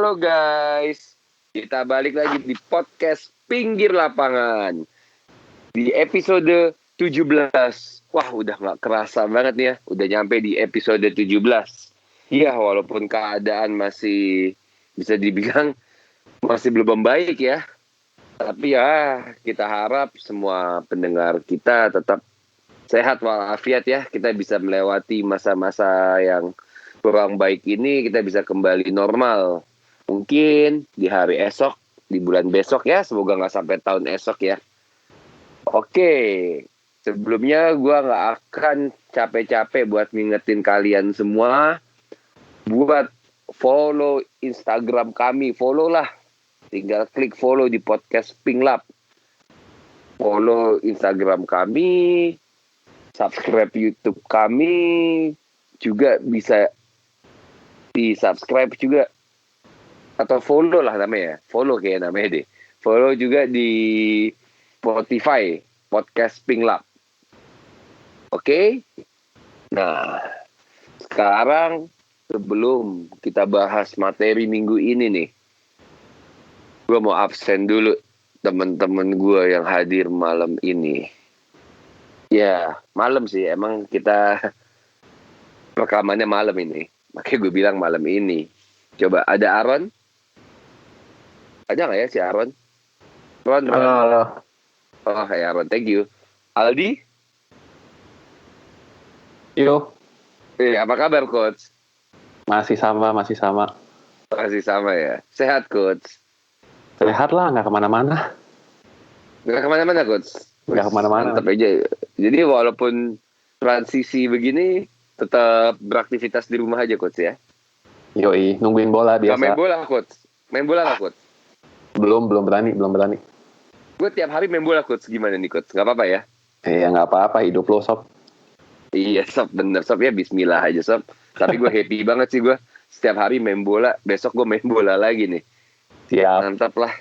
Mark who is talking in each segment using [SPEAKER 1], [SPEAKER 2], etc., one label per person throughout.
[SPEAKER 1] Halo guys, kita balik lagi di podcast Pinggir Lapangan. Di episode 17. Wah, udah gak kerasa banget nih ya. Udah nyampe di episode 17. Iya, walaupun keadaan masih bisa dibilang masih belum membaik ya. Tapi ya, kita harap semua pendengar kita tetap sehat walafiat ya. Kita bisa melewati masa-masa yang kurang baik ini, kita bisa kembali normal. Mungkin di hari esok, di bulan besok ya. Semoga nggak sampai tahun esok ya. Oke, sebelumnya gue nggak akan capek-capek buat ngingetin kalian semua. Buat follow Instagram kami. Follow lah. Tinggal klik follow di podcast Pink Lab. Follow Instagram kami. Subscribe YouTube kami. Juga bisa di-subscribe juga. Atau follow lah namanya. Follow kayak namanya deh. Follow juga di Spotify. Podcast Pink Lab. Oke? Nah, sekarang sebelum kita bahas materi minggu ini nih. Gue mau absen dulu teman-teman gue yang hadir malam ini. Ya, malam sih. Emang kita rekamannya malam ini. Makanya gue bilang malam ini. Coba, ada Aaron? Ada nggak ya si Aaron? Ron.
[SPEAKER 2] Halo.
[SPEAKER 1] Oh, hey Aaron, thank you. Aldi?
[SPEAKER 2] Yo.
[SPEAKER 1] Apa kabar, Coach?
[SPEAKER 2] Masih sama.
[SPEAKER 1] Masih sama ya? Sehat, Coach?
[SPEAKER 2] Sehat lah, nggak kemana-mana.
[SPEAKER 1] Nggak kemana-mana, Coach?
[SPEAKER 2] Nggak kemana-mana.
[SPEAKER 1] Mantap aja. Jadi walaupun transisi begini, tetap beraktivitas di rumah aja, Coach ya?
[SPEAKER 2] Yoi, nungguin bola biasa.
[SPEAKER 1] Gak main bola, Coach? Main bola nggak, Coach?
[SPEAKER 2] Belum berani.
[SPEAKER 1] Gue tiap hari main bola, Coach. Gimana nih, Coach? Nggak apa-apa ya?
[SPEAKER 2] Ya nggak apa-apa, hidup lo, Sob.
[SPEAKER 1] Iya, Sob. Bener, Sob. Ya bismillah aja, Sob. Tapi gue happy banget sih gue. Setiap hari main bola. Besok gue main bola lagi nih.
[SPEAKER 2] Siap.
[SPEAKER 1] Mantap lah.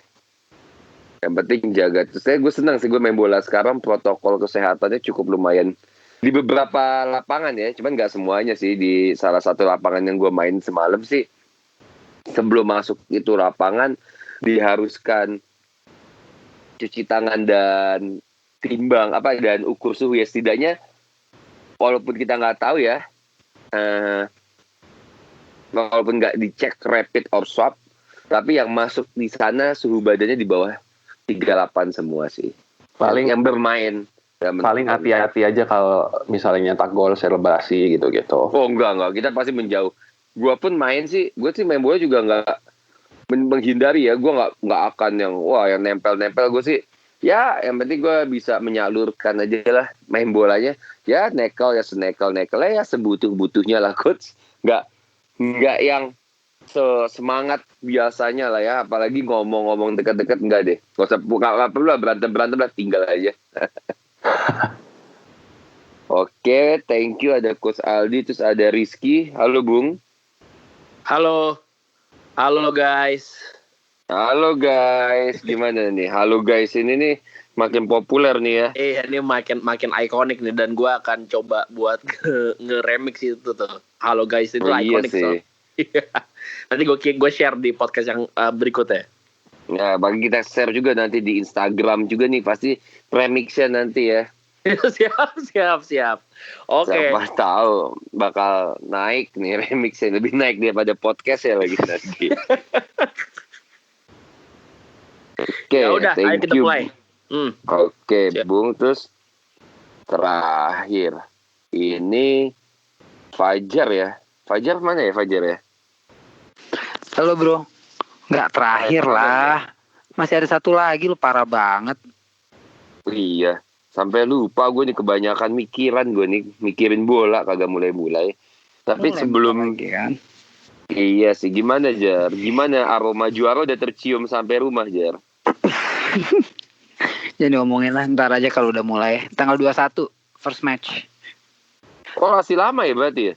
[SPEAKER 1] Yang penting jaga. Terus gue senang sih gue main bola sekarang. Protokol kesehatannya cukup lumayan. Di beberapa lapangan ya. Cuman nggak semuanya sih. Di salah satu lapangan yang gue main semalam sih. Sebelum masuk itu lapangan. Diharuskan cuci tangan dan timbang. Dan ukur suhu ya. Setidaknya. Walaupun kita nggak tahu ya. Walaupun nggak dicek rapid or swab. Tapi yang masuk di sana suhu badannya di bawah 38 semua sih.
[SPEAKER 2] Paling
[SPEAKER 1] yang bermain.
[SPEAKER 2] Paling hati-hati aja kalau misalnya nyetak gol selebrasi gitu-gitu.
[SPEAKER 1] Oh enggak. Kita pasti menjauh. Gue pun main sih. Gue sih main bola juga nggak menghindari ya. Gue nggak akan yang nempel-nempel. Gue sih ya yang penting gue bisa menyalurkan aja lah main bolanya. Ya nekel ya senekel-nekelnya ya sebutuh-butuhnya lah, Coach. Nggak yang semangat biasanya lah ya, apalagi ngomong-ngomong dekat-dekat enggak deh. Nggak perlu lah berantem lah, tinggal aja. Oke, thank you. Ada Coach Aldi, terus ada Rizky. Halo Bung.
[SPEAKER 3] Halo guys.
[SPEAKER 1] Halo guys, gimana nih? Halo guys ini nih makin populer nih ya.
[SPEAKER 3] Ini makin ikonik nih, dan gue akan coba buat nge-remix itu tuh. Halo guys itu ikonik
[SPEAKER 1] sih.
[SPEAKER 3] Nanti gue share di podcast yang berikutnya.
[SPEAKER 1] Nah, bagi kita share juga nanti di Instagram juga nih, pasti remixnya nanti ya.
[SPEAKER 3] Siap. Oke.
[SPEAKER 1] Siapa tahu bakal naik nih remixnya, lebih naik daripada podcast ya lagi nanti. Oke,
[SPEAKER 3] ya udah, ayo kita mulai.
[SPEAKER 1] Oke, Bung, terus terakhir ini Fajar ya. Fajar mana ya Fajar ya?
[SPEAKER 4] Halo bro, nggak terakhir lah, masih ada satu lagi, lu parah banget.
[SPEAKER 1] Iya, sampai lupa gue nih, kebanyakan mikiran gue nih, mikirin bola kagak mulai. Tapi sebelum
[SPEAKER 4] lagi, kan?
[SPEAKER 1] Iya sih, gimana Jar? Gimana aroma juara udah tercium sampai rumah Jar?
[SPEAKER 4] Jadi ngomongin lah, ntar aja kalau udah mulai. Tanggal 21, first match.
[SPEAKER 1] Oh masih lama ya berarti ya?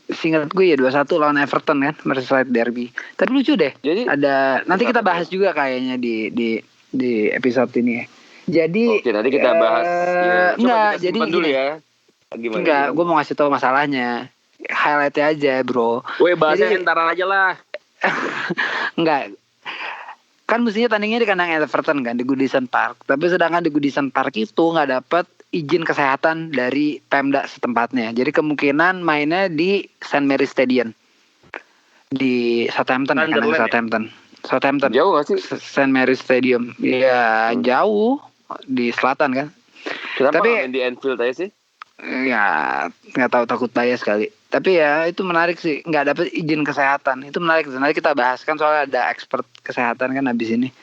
[SPEAKER 4] Seingat gue ya 21 lawan Everton kan, Merseyside Derby. Tapi lucu deh. Jadi ada nanti kita bahas juga kayaknya di episode ini ya. Jadi
[SPEAKER 1] oke, nanti kita bahas.
[SPEAKER 4] Enggak, jadi
[SPEAKER 1] dulu ya. Gimana?
[SPEAKER 4] Enggak, gue mau ngasih tahu masalahnya. highlightnya aja bro.
[SPEAKER 3] Weh bahasnya
[SPEAKER 4] Jadi-
[SPEAKER 3] ntar aja lah.
[SPEAKER 4] Enggak. Kan mestinya tandingnya di kandang Everton kan di Goodison Park. Tapi sedangkan di Goodison Park itu nggak dapat izin kesehatan dari Pemda setempatnya. Jadi kemungkinan mainnya di St. Mary Stadium di Southampton ya, kandang
[SPEAKER 3] Sunderland
[SPEAKER 4] Southampton.
[SPEAKER 1] Jauh gak sih?
[SPEAKER 4] St. Mary Stadium. Iya, jauh di selatan kan.
[SPEAKER 1] Kenapa
[SPEAKER 4] Tapi-
[SPEAKER 1] nggak main di Anfield aja sih?
[SPEAKER 4] Ya nggak tahu, takut bias kali. Tapi ya itu menarik sih, nggak dapat izin kesehatan. Itu menarik. Nanti kita bahas kan soalnya ada expert kesehatan kan habis ini.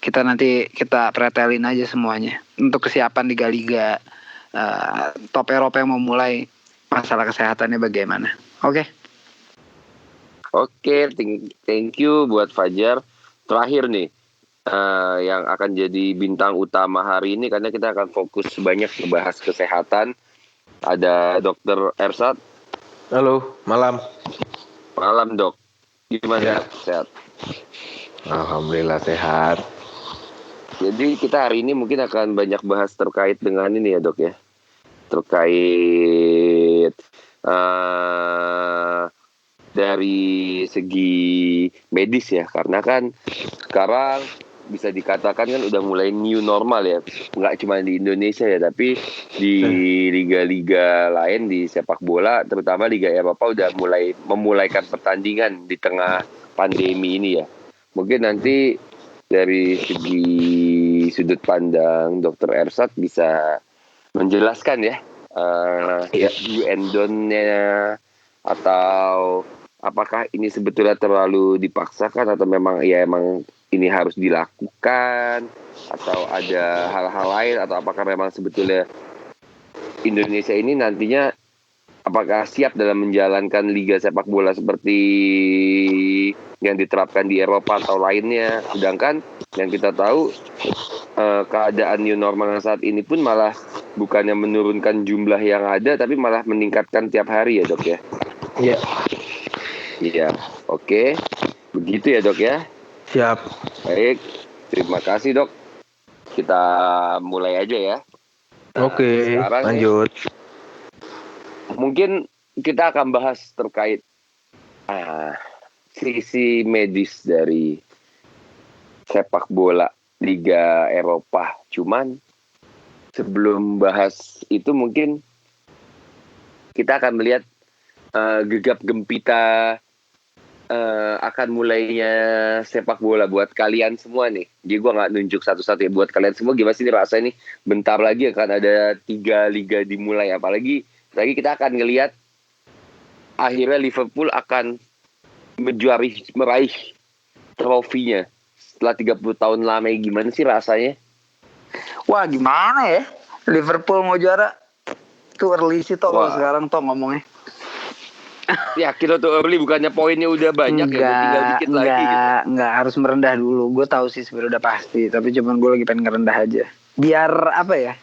[SPEAKER 4] Nanti kita pretelin aja semuanya untuk kesiapan liga-liga top Eropa yang mau mulai, masalah kesehatannya bagaimana. Oke.
[SPEAKER 1] Oke, thank you buat Fajar. Terakhir nih, yang akan jadi bintang utama hari ini karena kita akan fokus banyak membahas kesehatan. Ada Dr. Ersat.
[SPEAKER 2] Halo, malam.
[SPEAKER 1] Malam dok. Gimana?
[SPEAKER 2] Ya.
[SPEAKER 1] Sehat?
[SPEAKER 2] Alhamdulillah sehat.
[SPEAKER 1] Jadi kita hari ini mungkin akan banyak bahas terkait dengan ini ya dok ya. Terkait dari segi medis ya. Karena kan sekarang bisa dikatakan kan udah mulai new normal ya. Nggak cuma di Indonesia ya, tapi di liga-liga lain di sepak bola, terutama Liga Eropa udah memulaikan pertandingan di tengah pandemi ini ya. Mungkin nanti dari segi sudut pandang Dr. Ersat bisa menjelaskan ya do and don't-nya, atau apakah ini sebetulnya terlalu dipaksakan atau memang ini harus dilakukan, atau ada hal-hal lain, atau apakah memang sebetulnya Indonesia ini nantinya apakah siap dalam menjalankan liga sepak bola seperti yang diterapkan di Eropa atau lainnya. Sedangkan yang kita tahu keadaan new normal saat ini pun malah bukannya menurunkan jumlah yang ada, tapi malah meningkatkan tiap hari ya dok ya.
[SPEAKER 2] Iya.
[SPEAKER 1] Iya, oke. Begitu ya dok ya.
[SPEAKER 2] Siap.
[SPEAKER 1] Baik, terima kasih dok. Kita mulai aja ya.
[SPEAKER 2] Oke,
[SPEAKER 1] sekarang
[SPEAKER 2] lanjut.
[SPEAKER 1] Mungkin kita akan bahas terkait sisi medis dari sepak bola Liga Eropa. Cuman sebelum bahas itu mungkin kita akan melihat gegap gempita akan mulainya sepak bola buat kalian semua nih. Jadi gue nggak nunjuk satu-satu ya, buat kalian semua gimana sih rasanya nih, bentar lagi akan ada 3 liga dimulai. Apalagi lagi kita akan ngelihat akhirnya Liverpool akan meraih trofinya setelah 30 tahun lama. Gimana sih rasanya?
[SPEAKER 4] Wah gimana ya, Liverpool mau juara tuh early sih toh kalau sekarang toh ngomongnya.
[SPEAKER 1] Yakin lo tuh early, bukannya poinnya udah banyak ya, tinggal dikit lagi gitu.
[SPEAKER 4] Enggak, harus merendah dulu. Gue tahu sih sebenarnya udah pasti, tapi cuman gue lagi pengen ngerendah aja. Biar apa ya?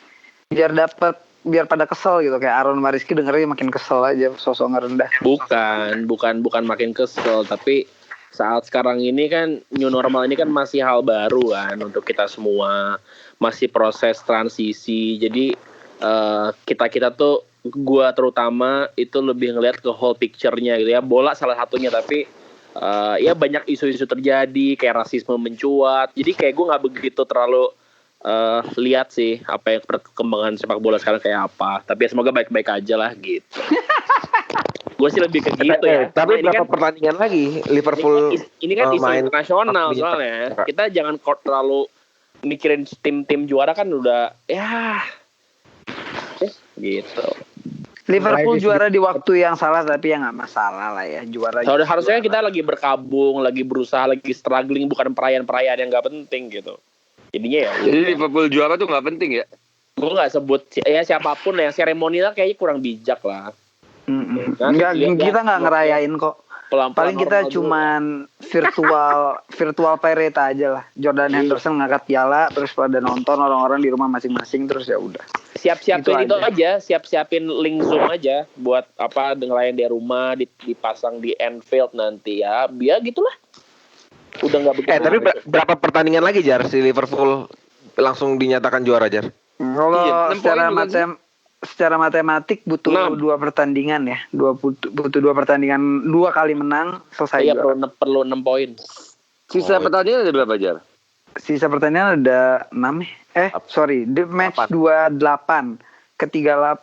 [SPEAKER 4] Biar pada kesel gitu, kayak Aaron Mariski dengernya makin kesel aja, sosok ngerendah.
[SPEAKER 3] Bukan makin kesel, tapi saat sekarang ini kan new normal ini kan masih hal baru kan untuk kita semua, masih proses transisi. Jadi kita tuh, gua terutama itu lebih ngelihat ke whole picture-nya gitu ya. Bola salah satunya, tapi ya banyak isu-isu terjadi, kayak rasisme mencuat. Jadi kayak gue nggak begitu terlalu lihat sih apa yang perkembangan sepak bola sekarang kayak apa. Tapi ya semoga baik-baik aja lah gitu. Gue sih lebih ke gitu ya.
[SPEAKER 2] Tapi
[SPEAKER 3] Karena
[SPEAKER 2] berapa pertandingan lagi Liverpool
[SPEAKER 3] ini kan isu
[SPEAKER 2] main
[SPEAKER 3] internasional soalnya. Kita jangan terlalu mikirin tim-tim juara kan udah ya gitu.
[SPEAKER 4] Liverpool juara di waktu yang salah, tapi ya nggak masalah lah ya, juara.
[SPEAKER 3] Harusnya kita lagi berkabung, lagi berusaha, lagi struggling, bukan perayaan-perayaan yang nggak penting gitu. Jadinya ya.
[SPEAKER 1] Jadi Liverpool juara tuh nggak penting ya?
[SPEAKER 3] Gue nggak sebut ya siapapun lah, yang seremonial kayaknya kurang bijak lah.
[SPEAKER 4] Enggak, kita nggak ngerayain kok. Paling kita cuman virtual parade aja lah. Jordan Henderson ngangkat piala, terus pada nonton orang-orang di rumah masing-masing, terus ya udah.
[SPEAKER 3] Siap-siapin itu aja, siapin link Zoom aja buat apa ngelayan di rumah, dipasang di Anfield nanti ya. Biar gitulah. Udah nggak begitu.
[SPEAKER 2] tapi berapa pertandingan lagi Jar si Liverpool langsung dinyatakan juara Jar?
[SPEAKER 4] Kalau
[SPEAKER 1] Iya, 6
[SPEAKER 4] secara
[SPEAKER 1] poin bukan
[SPEAKER 4] secara matematik butuh 2 pertandingan ya. Butuh 2 pertandingan, 2 kali menang selesai.
[SPEAKER 3] Iya,
[SPEAKER 4] juara.
[SPEAKER 3] perlu 6 poin.
[SPEAKER 1] Sisa pertandingan ada berapa, Jar?
[SPEAKER 4] Sisa pertandingan ada 6 sorry, di match 28 ke 38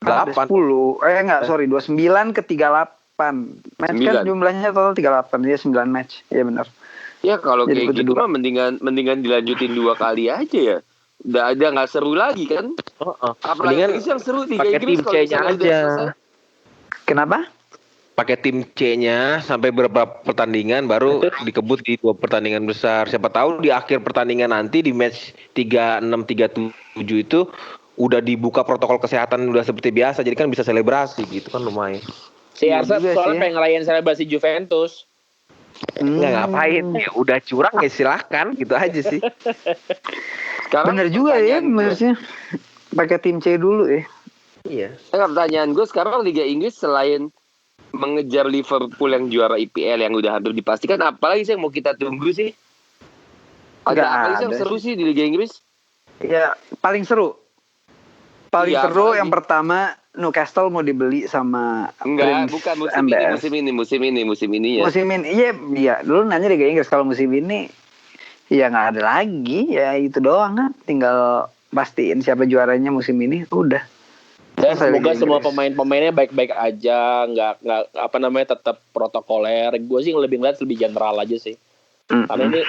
[SPEAKER 4] ada 10. 29 ke 38. Match 9. Kan jumlahnya total 38, ya 9 match. Iya benar.
[SPEAKER 1] Ya kalau
[SPEAKER 4] Jadi
[SPEAKER 1] kayak gitu mah mendingan dilanjutin 2 kali aja ya. Udah ada nggak seru lagi kan? Apalagi yang seru di
[SPEAKER 5] pakai
[SPEAKER 1] Inggris
[SPEAKER 5] tim
[SPEAKER 1] kalau
[SPEAKER 5] C-nya
[SPEAKER 1] misalnya udah
[SPEAKER 5] aja.
[SPEAKER 1] selesai.
[SPEAKER 4] Kenapa?
[SPEAKER 5] Pakai tim C-nya sampai berapa pertandingan baru dikebut di 2 pertandingan besar. Siapa tahu di akhir pertandingan nanti di match 36 37 itu udah dibuka protokol kesehatan udah seperti biasa. Jadi kan bisa selebrasi gitu kan lumayan.
[SPEAKER 3] Si Arsa soalnya pengen ngerayain selebrasi Juventus.
[SPEAKER 5] Nggak ngapain ya udah curang ya silahkan gitu aja sih.
[SPEAKER 4] Bener juga ya maksudnya pakai tim C dulu ya.
[SPEAKER 5] Iya.
[SPEAKER 1] Pertanyaan gue sekarang Liga Inggris selain mengejar Liverpool yang juara IPL yang udah hampir dipastikan, apalagi sih yang mau kita tunggu sih? Ada apa sih yang seru sih di Liga Inggris?
[SPEAKER 4] Ya paling seru. Paling seru yang pertama Newcastle mau dibeli sama
[SPEAKER 1] bukan musim ini ya.
[SPEAKER 4] Musim ini iya dulu nanya Liga Inggris, kalau musim ini ya nggak ada lagi, ya itu doang kan, tinggal pastiin siapa juaranya musim ini udah.
[SPEAKER 3] Dan semoga semua pemain-pemainnya baik-baik aja, nggak tetap protokoler. Gue sih lebih ngeliat lebih general aja sih. Karena ini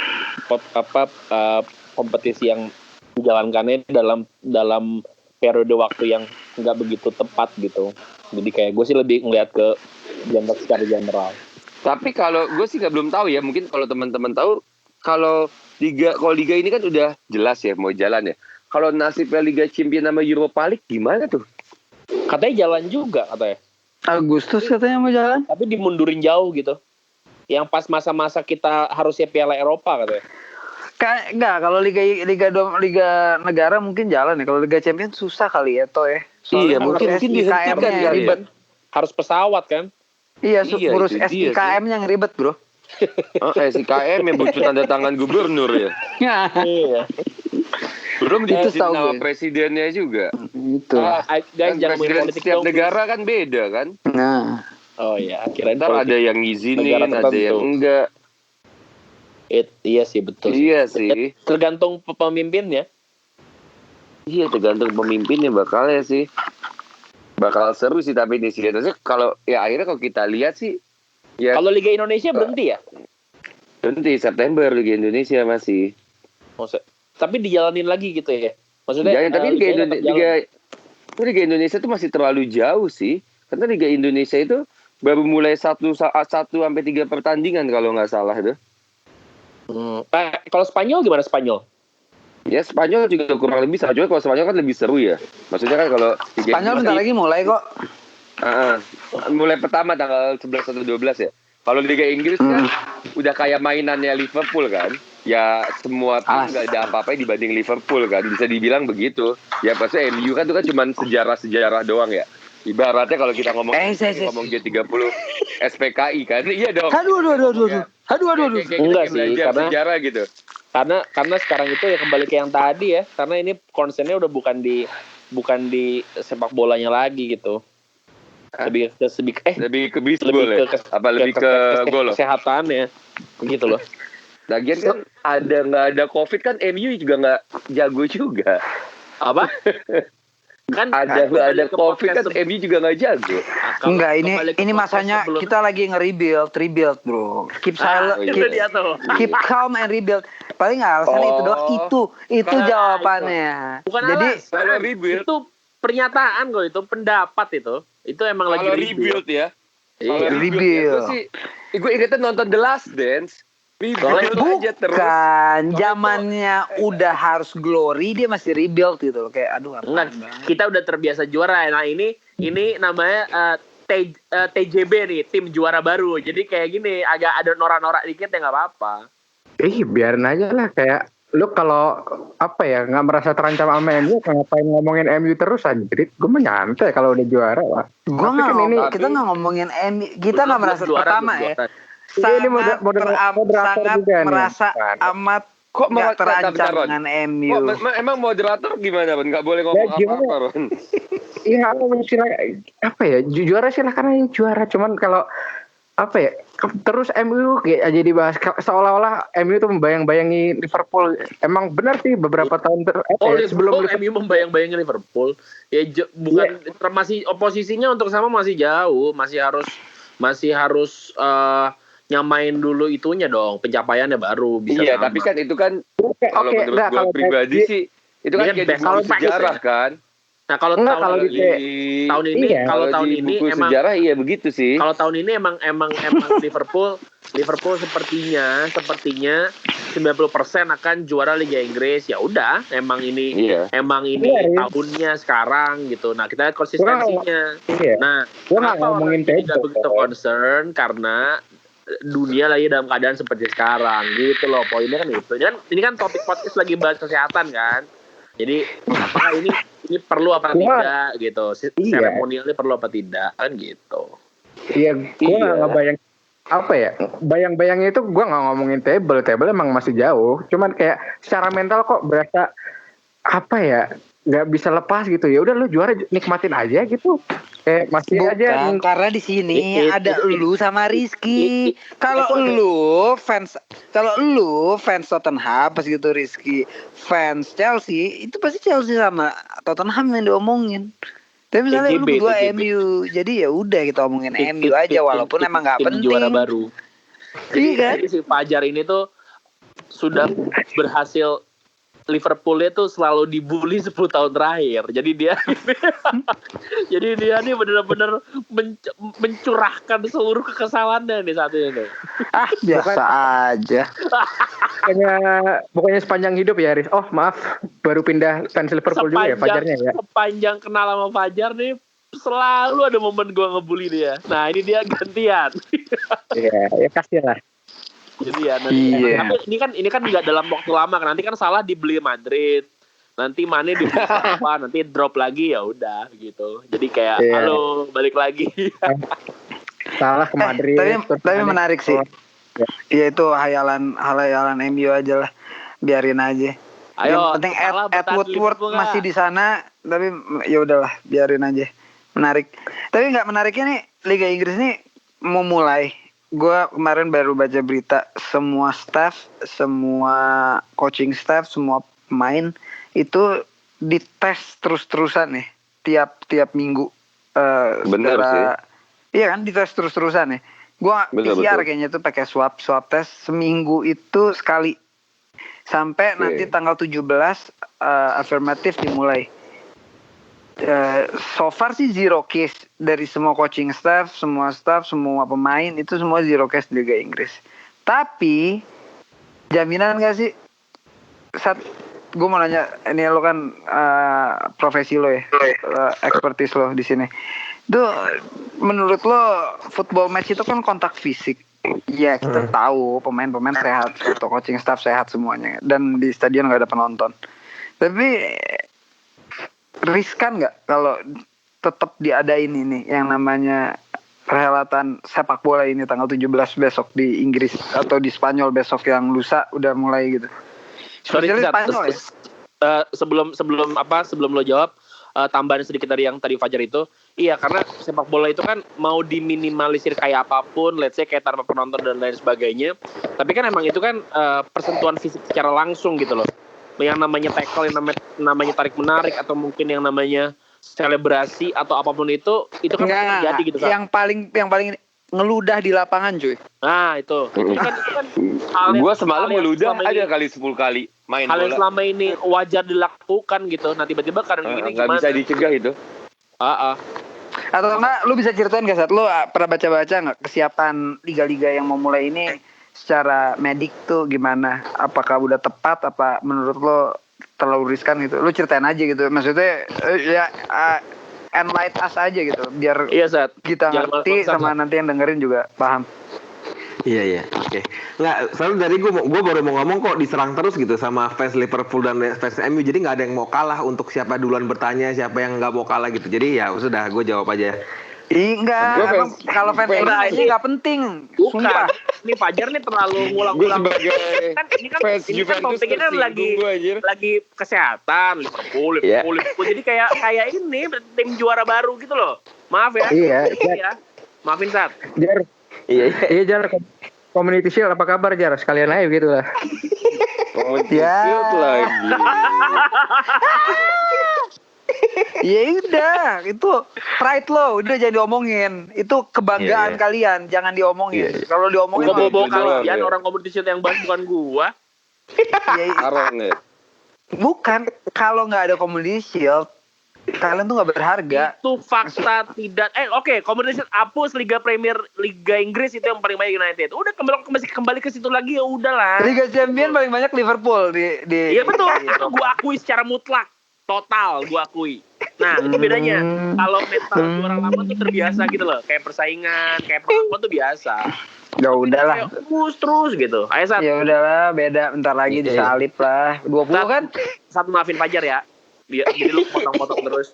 [SPEAKER 3] kompetisi yang dijalankannya dalam periode waktu yang nggak begitu tepat gitu. Jadi kayak gue sih lebih ngeliat ke secara general.
[SPEAKER 1] Tapi kalau gue sih belum tahu ya, mungkin kalau teman-teman tahu, kalau liga ini kan udah jelas ya mau jalan ya. Kalau nasibnya Liga Champions sama Europa League gimana tuh?
[SPEAKER 3] Katanya jalan juga katanya.
[SPEAKER 4] Agustus katanya mau jalan.
[SPEAKER 3] Tapi dimundurin jauh gitu. Yang pas masa-masa kita harusnya Piala Eropa katanya.
[SPEAKER 4] Enggak, kalau Liga negara mungkin jalan ya. Kalau Liga Champions susah kali ya toh ya.
[SPEAKER 1] Iya, mungkin dihentikan
[SPEAKER 4] ya ribet.
[SPEAKER 3] Harus pesawat kan?
[SPEAKER 4] Iya, ngurus SIKM-nya yang ribet, Bro.
[SPEAKER 1] SIKM yang butuh tanda tangan gubernur ya.
[SPEAKER 3] Iya.
[SPEAKER 1] Belum diizin sama presidennya juga.
[SPEAKER 4] Itu.
[SPEAKER 3] Guys, jangan main politik
[SPEAKER 1] setiap negara kan beda kan.
[SPEAKER 4] Nah.
[SPEAKER 3] Oh iya, akhirnya
[SPEAKER 1] ntar ada yang ngizinin, ada yang enggak.
[SPEAKER 3] Iya sih, betul.
[SPEAKER 1] Iya sih.
[SPEAKER 3] Tergantung pemimpinnya.
[SPEAKER 1] Iya, tergantung pemimpinnya bakalnya sih. Bakal seru sih tapi ini sih. Kalau ya akhirnya kalau kita lihat sih ya.
[SPEAKER 3] Kalau Liga Indonesia berhenti ya?
[SPEAKER 1] Berhenti September Liga Indonesia masih.
[SPEAKER 3] Tapi dijalanin lagi gitu ya? Maksudnya
[SPEAKER 1] tapi Liga Indonesia itu masih terlalu jauh sih. Karena Liga Indonesia itu baru mulai 1 sampai 3 pertandingan kalau nggak salah itu.
[SPEAKER 3] Kalau Spanyol gimana Spanyol?
[SPEAKER 1] Ya Spanyol juga kurang lebih sama, cuma kalau Spanyol kan lebih seru ya. Maksudnya kan kalau
[SPEAKER 4] Spanyol bentar lagi mulai kok.
[SPEAKER 1] Mulai pertama tanggal 11 atau 12 ya. Kalau Liga Inggris kan udah kayak mainannya Liverpool kan. Ya semua tim nggak ada apa-apa dibanding Liverpool kan. Bisa dibilang begitu. Ya pasti MU kan itu kan cuma sejarah doang ya. Ibaratnya kalau kita ngomong G30 SPKI kan. Iya dong.
[SPEAKER 4] Aduh.
[SPEAKER 3] Enggak sih, karena
[SPEAKER 1] sejarah gitu.
[SPEAKER 3] Karena sekarang itu ya kembali ke yang tadi ya. Karena ini concernnya udah bukan di sepak bolanya lagi gitu. Lebih ke bisbol ya? Apa lebih ke gol? Kesehatan ya. Gitu loh.
[SPEAKER 1] Lagian kan nggak ada COVID kan MU juga nggak jago juga.
[SPEAKER 3] Apa? Kan
[SPEAKER 1] ada COVID kan MU juga nggak jago.
[SPEAKER 4] Enggak, ini masanya kita lagi rebuild bro. Keep silent, keep calm and rebuild. Paling alasan itu doang, itu jawabannya.
[SPEAKER 3] Bukan
[SPEAKER 4] jadi
[SPEAKER 3] alasan, rebuild itu pernyataan kok, itu pendapat itu emang lagi
[SPEAKER 1] rebuild ya.
[SPEAKER 4] Rebuild.
[SPEAKER 1] Gue ingetnya nonton The Last Dance.
[SPEAKER 4] Bukan, zamannya udah harus glory, dia masih rebuild gitu loh. Kayak aduh apa.
[SPEAKER 3] Kita udah terbiasa juara. Nah ini namanya TJB nih, tim juara baru. Jadi kayak gini, agak ada norak-norak dikit ya nggak apa-apa.
[SPEAKER 2] Biarin aja lah, kayak lu kalau nggak merasa terancam sama MU, ngapain ngomongin MU terus anjir. Gue menyantai kalau udah juara lah.
[SPEAKER 4] Kita nggak ngomongin MU, kita nggak merasa pertama ya. Sangat merasa amat kok terancam dengan MU.
[SPEAKER 1] Emang moderator gimana, Ron? Nggak boleh ngomong apa-apa, Ron.
[SPEAKER 2] Iya, apa ya? Juara silakan aja juara. Cuman kalau apa ya? Terus MU kayak aja dibahas seolah-olah MU itu membayang-bayangi Liverpool. Emang benar sih beberapa tahun
[SPEAKER 3] sebelum MU membayang-bayangi Liverpool. Ya bukan masih oposisinya untuk sama masih jauh, masih harus nyamain dulu itunya dong, pencapaiannya baru bisa.
[SPEAKER 1] Iya, tapi kan itu kan kalau menurut gue pribadi sih itu kan kayak buku sejarah kan.
[SPEAKER 3] Nah kalau tahun ini emang
[SPEAKER 1] sejarah iya begitu sih.
[SPEAKER 3] Kalau tahun ini emang Liverpool sepertinya 90% akan juara Liga Inggris. Ya udah, emang ini tahunnya sekarang gitu. Nah, kita lihat konsistensinya. Nah, kenapa orang tidak begitu concern karena dunia lagi dalam keadaan seperti sekarang gitu loh. Poinnya kan itu. Ini kan topik podcast lagi bahas kesehatan kan. Jadi apakah ini perlu apa tidak gitu, seremonial ini perlu apa tidak kan gitu.
[SPEAKER 2] Iya, gue nggak bayang apa ya, bayang-bayangnya itu gue nggak ngomongin table emang masih jauh, cuman kayak secara mental kok berasa apa ya, nggak bisa lepas gitu. Ya udah lu juara nikmatin aja gitu. Masih
[SPEAKER 4] bukan,
[SPEAKER 2] aja
[SPEAKER 4] karena di sini ada lu sama Rizky. Kalau lu fans Tottenham pas gitu, Rizky fans Chelsea, itu pasti Chelsea sama Tottenham yang diomongin. Tapi misalnya lu berdua MU, jadi ya udah kita omongin MU aja walaupun emang nggak penting.
[SPEAKER 3] Juara baru. Jadi si Fajar ini tuh sudah berhasil, Liverpoolnya tuh selalu dibully 10 tahun terakhir. Jadi dia nih benar-benar mencurahkan seluruh kekesalannya nih saat ini.
[SPEAKER 4] Biasa aja.
[SPEAKER 2] Bukannya sepanjang hidup ya, Riz. Oh, maaf, baru pindah fans Liverpool juga ya Fajarnya ya.
[SPEAKER 3] Sepanjang kenal sama Fajar nih selalu ada momen gue ngebully dia. Nah, ini dia gantian.
[SPEAKER 2] Iya, ya kasih lah.
[SPEAKER 3] Jadi ya nanti, tapi ini kan nggak dalam waktu lama kan, nanti kan salah dibeli Madrid, nanti Mane dibeli apa, nanti drop lagi ya udah gitu. Jadi kayak halo balik lagi.
[SPEAKER 2] Salah ke Madrid.
[SPEAKER 4] Tapi menarik sih. Ya itu hayalan MU aja lah, biarin aja.
[SPEAKER 3] Ayo,
[SPEAKER 4] yang penting Ed Woodward masih di sana, tapi ya udahlah biarin aja. Menarik. Tapi nggak menariknya nih, Liga Inggris nih mau mulai. Gue kemarin baru baca berita, semua staff, semua coaching staff, semua pemain itu dites terus-terusan nih, tiap minggu.
[SPEAKER 1] Bener sih.
[SPEAKER 4] Iya kan, dites terus-terusan nih. Gue PCR kayaknya tuh pakai swab test seminggu itu sekali. Sampai nanti tanggal 17 afirmatif dimulai. So far sih zero case dari semua coaching staff, semua pemain itu semua zero case di Liga Inggris. Tapi jaminan gak sih? Gue mau nanya, ini lo kan profesi lo ya, expertise lo di sini. Itu menurut lo football match itu kan kontak fisik. Ya kita tahu pemain-pemain sehat atau coaching staff sehat semuanya, dan di stadion gak ada penonton. Tapi riskan nggak kalau tetap diadain ini yang namanya perhelatan sepak bola ini tanggal 17 besok di Inggris atau di Spanyol besok yang lusa udah mulai gitu.
[SPEAKER 3] Spanyol ya? Sebelum lo jawab, tambahan sedikit dari yang tadi Fajar itu. Iya, karena sepak bola itu kan mau diminimalisir kayak apapun, let's say kayak tanpa penonton dan lain sebagainya. Tapi kan emang itu kan persentuhan fisik secara langsung gitu loh. Yang namanya tackle, yang namanya tarik menarik, atau mungkin yang namanya selebrasi atau apapun itu kan terjadi gitu kan.
[SPEAKER 4] Yang paling ngeludah di lapangan cuy.
[SPEAKER 3] Nah itu kan hal
[SPEAKER 1] gue semalam ngeludah aja kali 10 kali main
[SPEAKER 3] hal
[SPEAKER 1] bola.
[SPEAKER 3] Yang selama ini wajar dilakukan gitu. Nah tiba-tiba karena gini
[SPEAKER 1] gimana? Gak bisa dicegah itu.
[SPEAKER 4] Atau enggak, lu bisa ceritain gak saat lu pernah baca-baca nggak kesiapan liga-liga yang mau mulai ini secara medik tuh gimana? Apakah udah tepat? Apa menurut lo terlalu riskan gitu? Lu ceritain aja gitu. Maksudnya enlight us aja gitu, biar kita ngerti sama nanti yang dengerin juga paham.
[SPEAKER 5] Iya, oke. Nggak, selalu dari gue baru mau ngomong kok diserang terus gitu sama fans Liverpool dan fans MU. Jadi nggak ada yang mau kalah untuk siapa duluan bertanya, siapa yang nggak mau kalah gitu. Jadi ya sudah, gue jawab aja.
[SPEAKER 4] Enggak, kalau fans MU nggak penting. Sumpah.
[SPEAKER 3] nih Fajar nih terlalu
[SPEAKER 1] Gue
[SPEAKER 3] ngulang-ngulang.
[SPEAKER 1] sebagai
[SPEAKER 3] Kan ini kan
[SPEAKER 1] fans
[SPEAKER 3] ini kan
[SPEAKER 1] Juventus
[SPEAKER 3] topiknya kan
[SPEAKER 1] tersinggung,
[SPEAKER 3] lagi kesehatan Liverpool. Jadi kayak ini tim juara baru gitu loh. Maaf ya.
[SPEAKER 2] Iya.
[SPEAKER 3] Ya. Maafin Sat.
[SPEAKER 2] Jar.
[SPEAKER 5] Iya.
[SPEAKER 2] Jar. Community Shield apa kabar Jar? Sekalian aja gitu lah.
[SPEAKER 1] Shield lagi.
[SPEAKER 4] Ya udah, itu pride lo, udah jangan diomongin. Itu kebanggaan kalian, jangan diomongin. Kalau diomongin,
[SPEAKER 3] Gua bawa kalian
[SPEAKER 1] ya.
[SPEAKER 3] orang kompetisi yang bahas bukan gua.
[SPEAKER 1] Arong ya.
[SPEAKER 4] Bukan, kalau nggak ada Community Shield, kalian tuh nggak berharga.
[SPEAKER 3] Itu fakta tidak. Oke, kompetisi hapus Liga Inggris itu yang paling banyak United. Udah kembali ke situ lagi ya udahlah.
[SPEAKER 4] Liga Champions paling banyak Liverpool di.
[SPEAKER 3] Iya betul, itu gua akui secara mutlak. Total gua akui. Nah, itu bedanya. Kalau mental juara lama tuh terbiasa gitu loh. Kayak persaingan, kayak perlakuan tuh biasa.
[SPEAKER 4] Ya udahlah.
[SPEAKER 3] Kayak terus gitu. Ayo Sat.
[SPEAKER 4] Ya udahlah, beda. Bentar lagi disalip lah. 20 kan?
[SPEAKER 3] Sat maafin Fajar ya. Jadi lu potong-potong terus.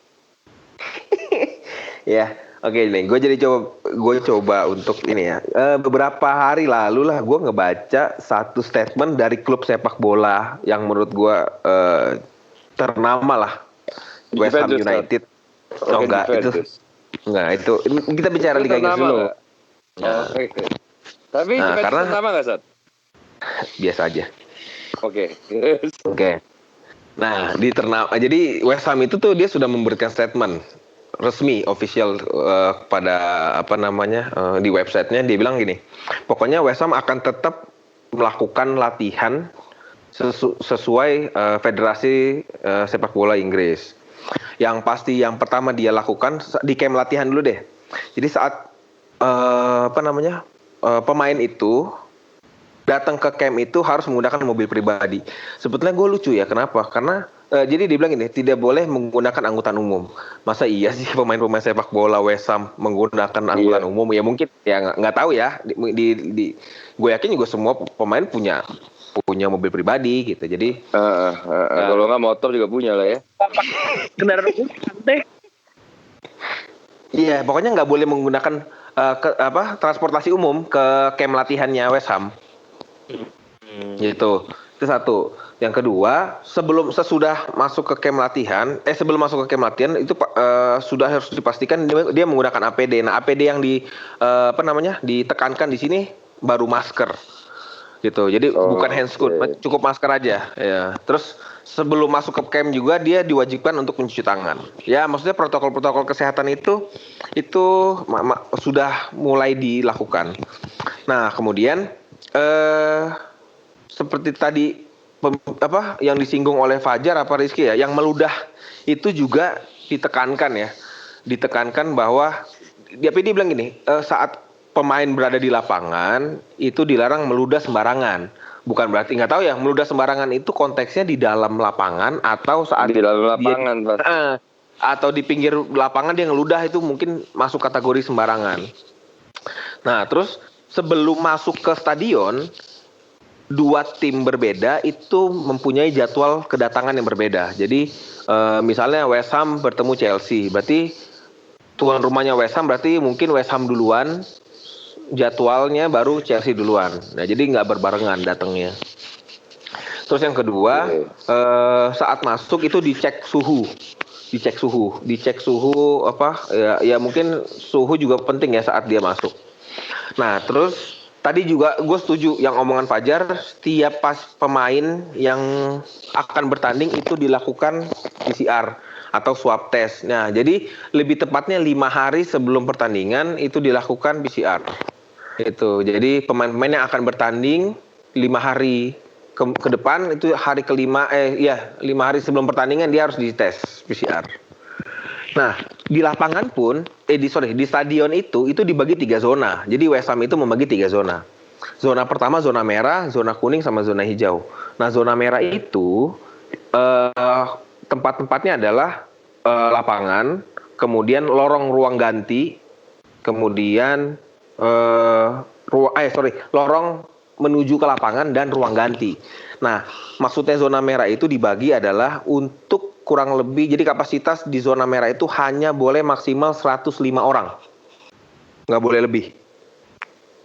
[SPEAKER 5] Ya, oke nih. Gue coba untuk ini ya. Beberapa hari lalu lah gue ngebaca satu statement dari klub sepak bola yang menurut gue ternama lah. West Ham United. Oh enggak itu. Enggak itu. Kita bicara Liga Inggris dulu.
[SPEAKER 1] Oke. Tapi
[SPEAKER 5] karena
[SPEAKER 1] ternama nggak Sat?
[SPEAKER 5] Biasa aja.
[SPEAKER 1] Oke.
[SPEAKER 5] Oke. Nah, jadi West Ham itu tuh dia sudah memberikan statement resmi official pada di websitenya. Dia bilang gini, pokoknya West Ham akan tetap melakukan latihan sesuai Federasi Sepak Bola Inggris. Yang pasti yang pertama dia lakukan di camp latihan dulu deh. Jadi saat pemain itu datang ke camp itu harus menggunakan mobil pribadi. Sebetulnya gue lucu ya, kenapa? Karena jadi dibilang ini tidak boleh menggunakan angkutan umum. Masa iya sih pemain-pemain sepak bola West Ham menggunakan angkutan umum? Ya mungkin ya nggak tahu ya. Gue yakin juga semua pemain punya mobil pribadi gitu. Jadi
[SPEAKER 1] kalau nggak motor juga punya lah ya.
[SPEAKER 3] Kendaraan umum santai.
[SPEAKER 5] Iya, pokoknya nggak boleh menggunakan transportasi umum ke camp latihannya West Ham. Gitu. Itu satu. Yang kedua, sesudah masuk ke camp latihan, sebelum masuk ke camp latihan itu sudah harus dipastikan dia menggunakan APD. Nah, APD yang ditekankan di sini baru masker. Gitu. Jadi bukan handscoot, cukup masker aja. Ya. Terus sebelum masuk ke camp juga dia diwajibkan untuk mencuci tangan. Ya, maksudnya protokol-protokol kesehatan itu sudah mulai dilakukan. Nah, kemudian seperti tadi yang disinggung oleh Fajar apa Rizky ya, yang meludah itu juga ditekankan bahwa dia bilang gini, saat pemain berada di lapangan itu dilarang meludah sembarangan. Bukan berarti nggak tahu ya, meludah sembarangan itu konteksnya di dalam lapangan atau saat
[SPEAKER 1] di dalam lapangan
[SPEAKER 5] atau di pinggir lapangan dia ngeludah, itu mungkin masuk kategori sembarangan. Nah, terus sebelum masuk ke stadion, dua tim berbeda itu mempunyai jadwal kedatangan yang berbeda. Jadi misalnya West Ham bertemu Chelsea, berarti tuan rumahnya West Ham, berarti mungkin West Ham duluan, jadwalnya baru Chelsea duluan. Nah, jadi nggak berbarengan datangnya. Terus yang kedua, saat masuk itu dicek suhu ya mungkin suhu juga penting ya saat dia masuk. Nah, terus tadi juga gue setuju yang omongan Fajar, setiap pemain yang akan bertanding itu dilakukan PCR atau swab test. Nah, jadi lebih tepatnya 5 hari sebelum pertandingan itu dilakukan PCR. Itu. Jadi pemain-pemain yang akan bertanding 5 hari ke depan itu hari kelima 5 hari sebelum pertandingan dia harus dites PCR. Nah, di lapangan pun di stadion itu dibagi 3 zona. Jadi West Ham itu membagi 3 zona. Zona pertama zona merah, zona kuning sama zona hijau. Nah, zona merah itu tempat-tempatnya adalah lapangan, kemudian lorong ruang ganti, kemudian lorong menuju ke lapangan dan ruang ganti. Nah, maksudnya zona merah itu dibagi adalah untuk kurang lebih, jadi kapasitas di zona merah itu hanya boleh maksimal 105 orang. Nggak boleh lebih.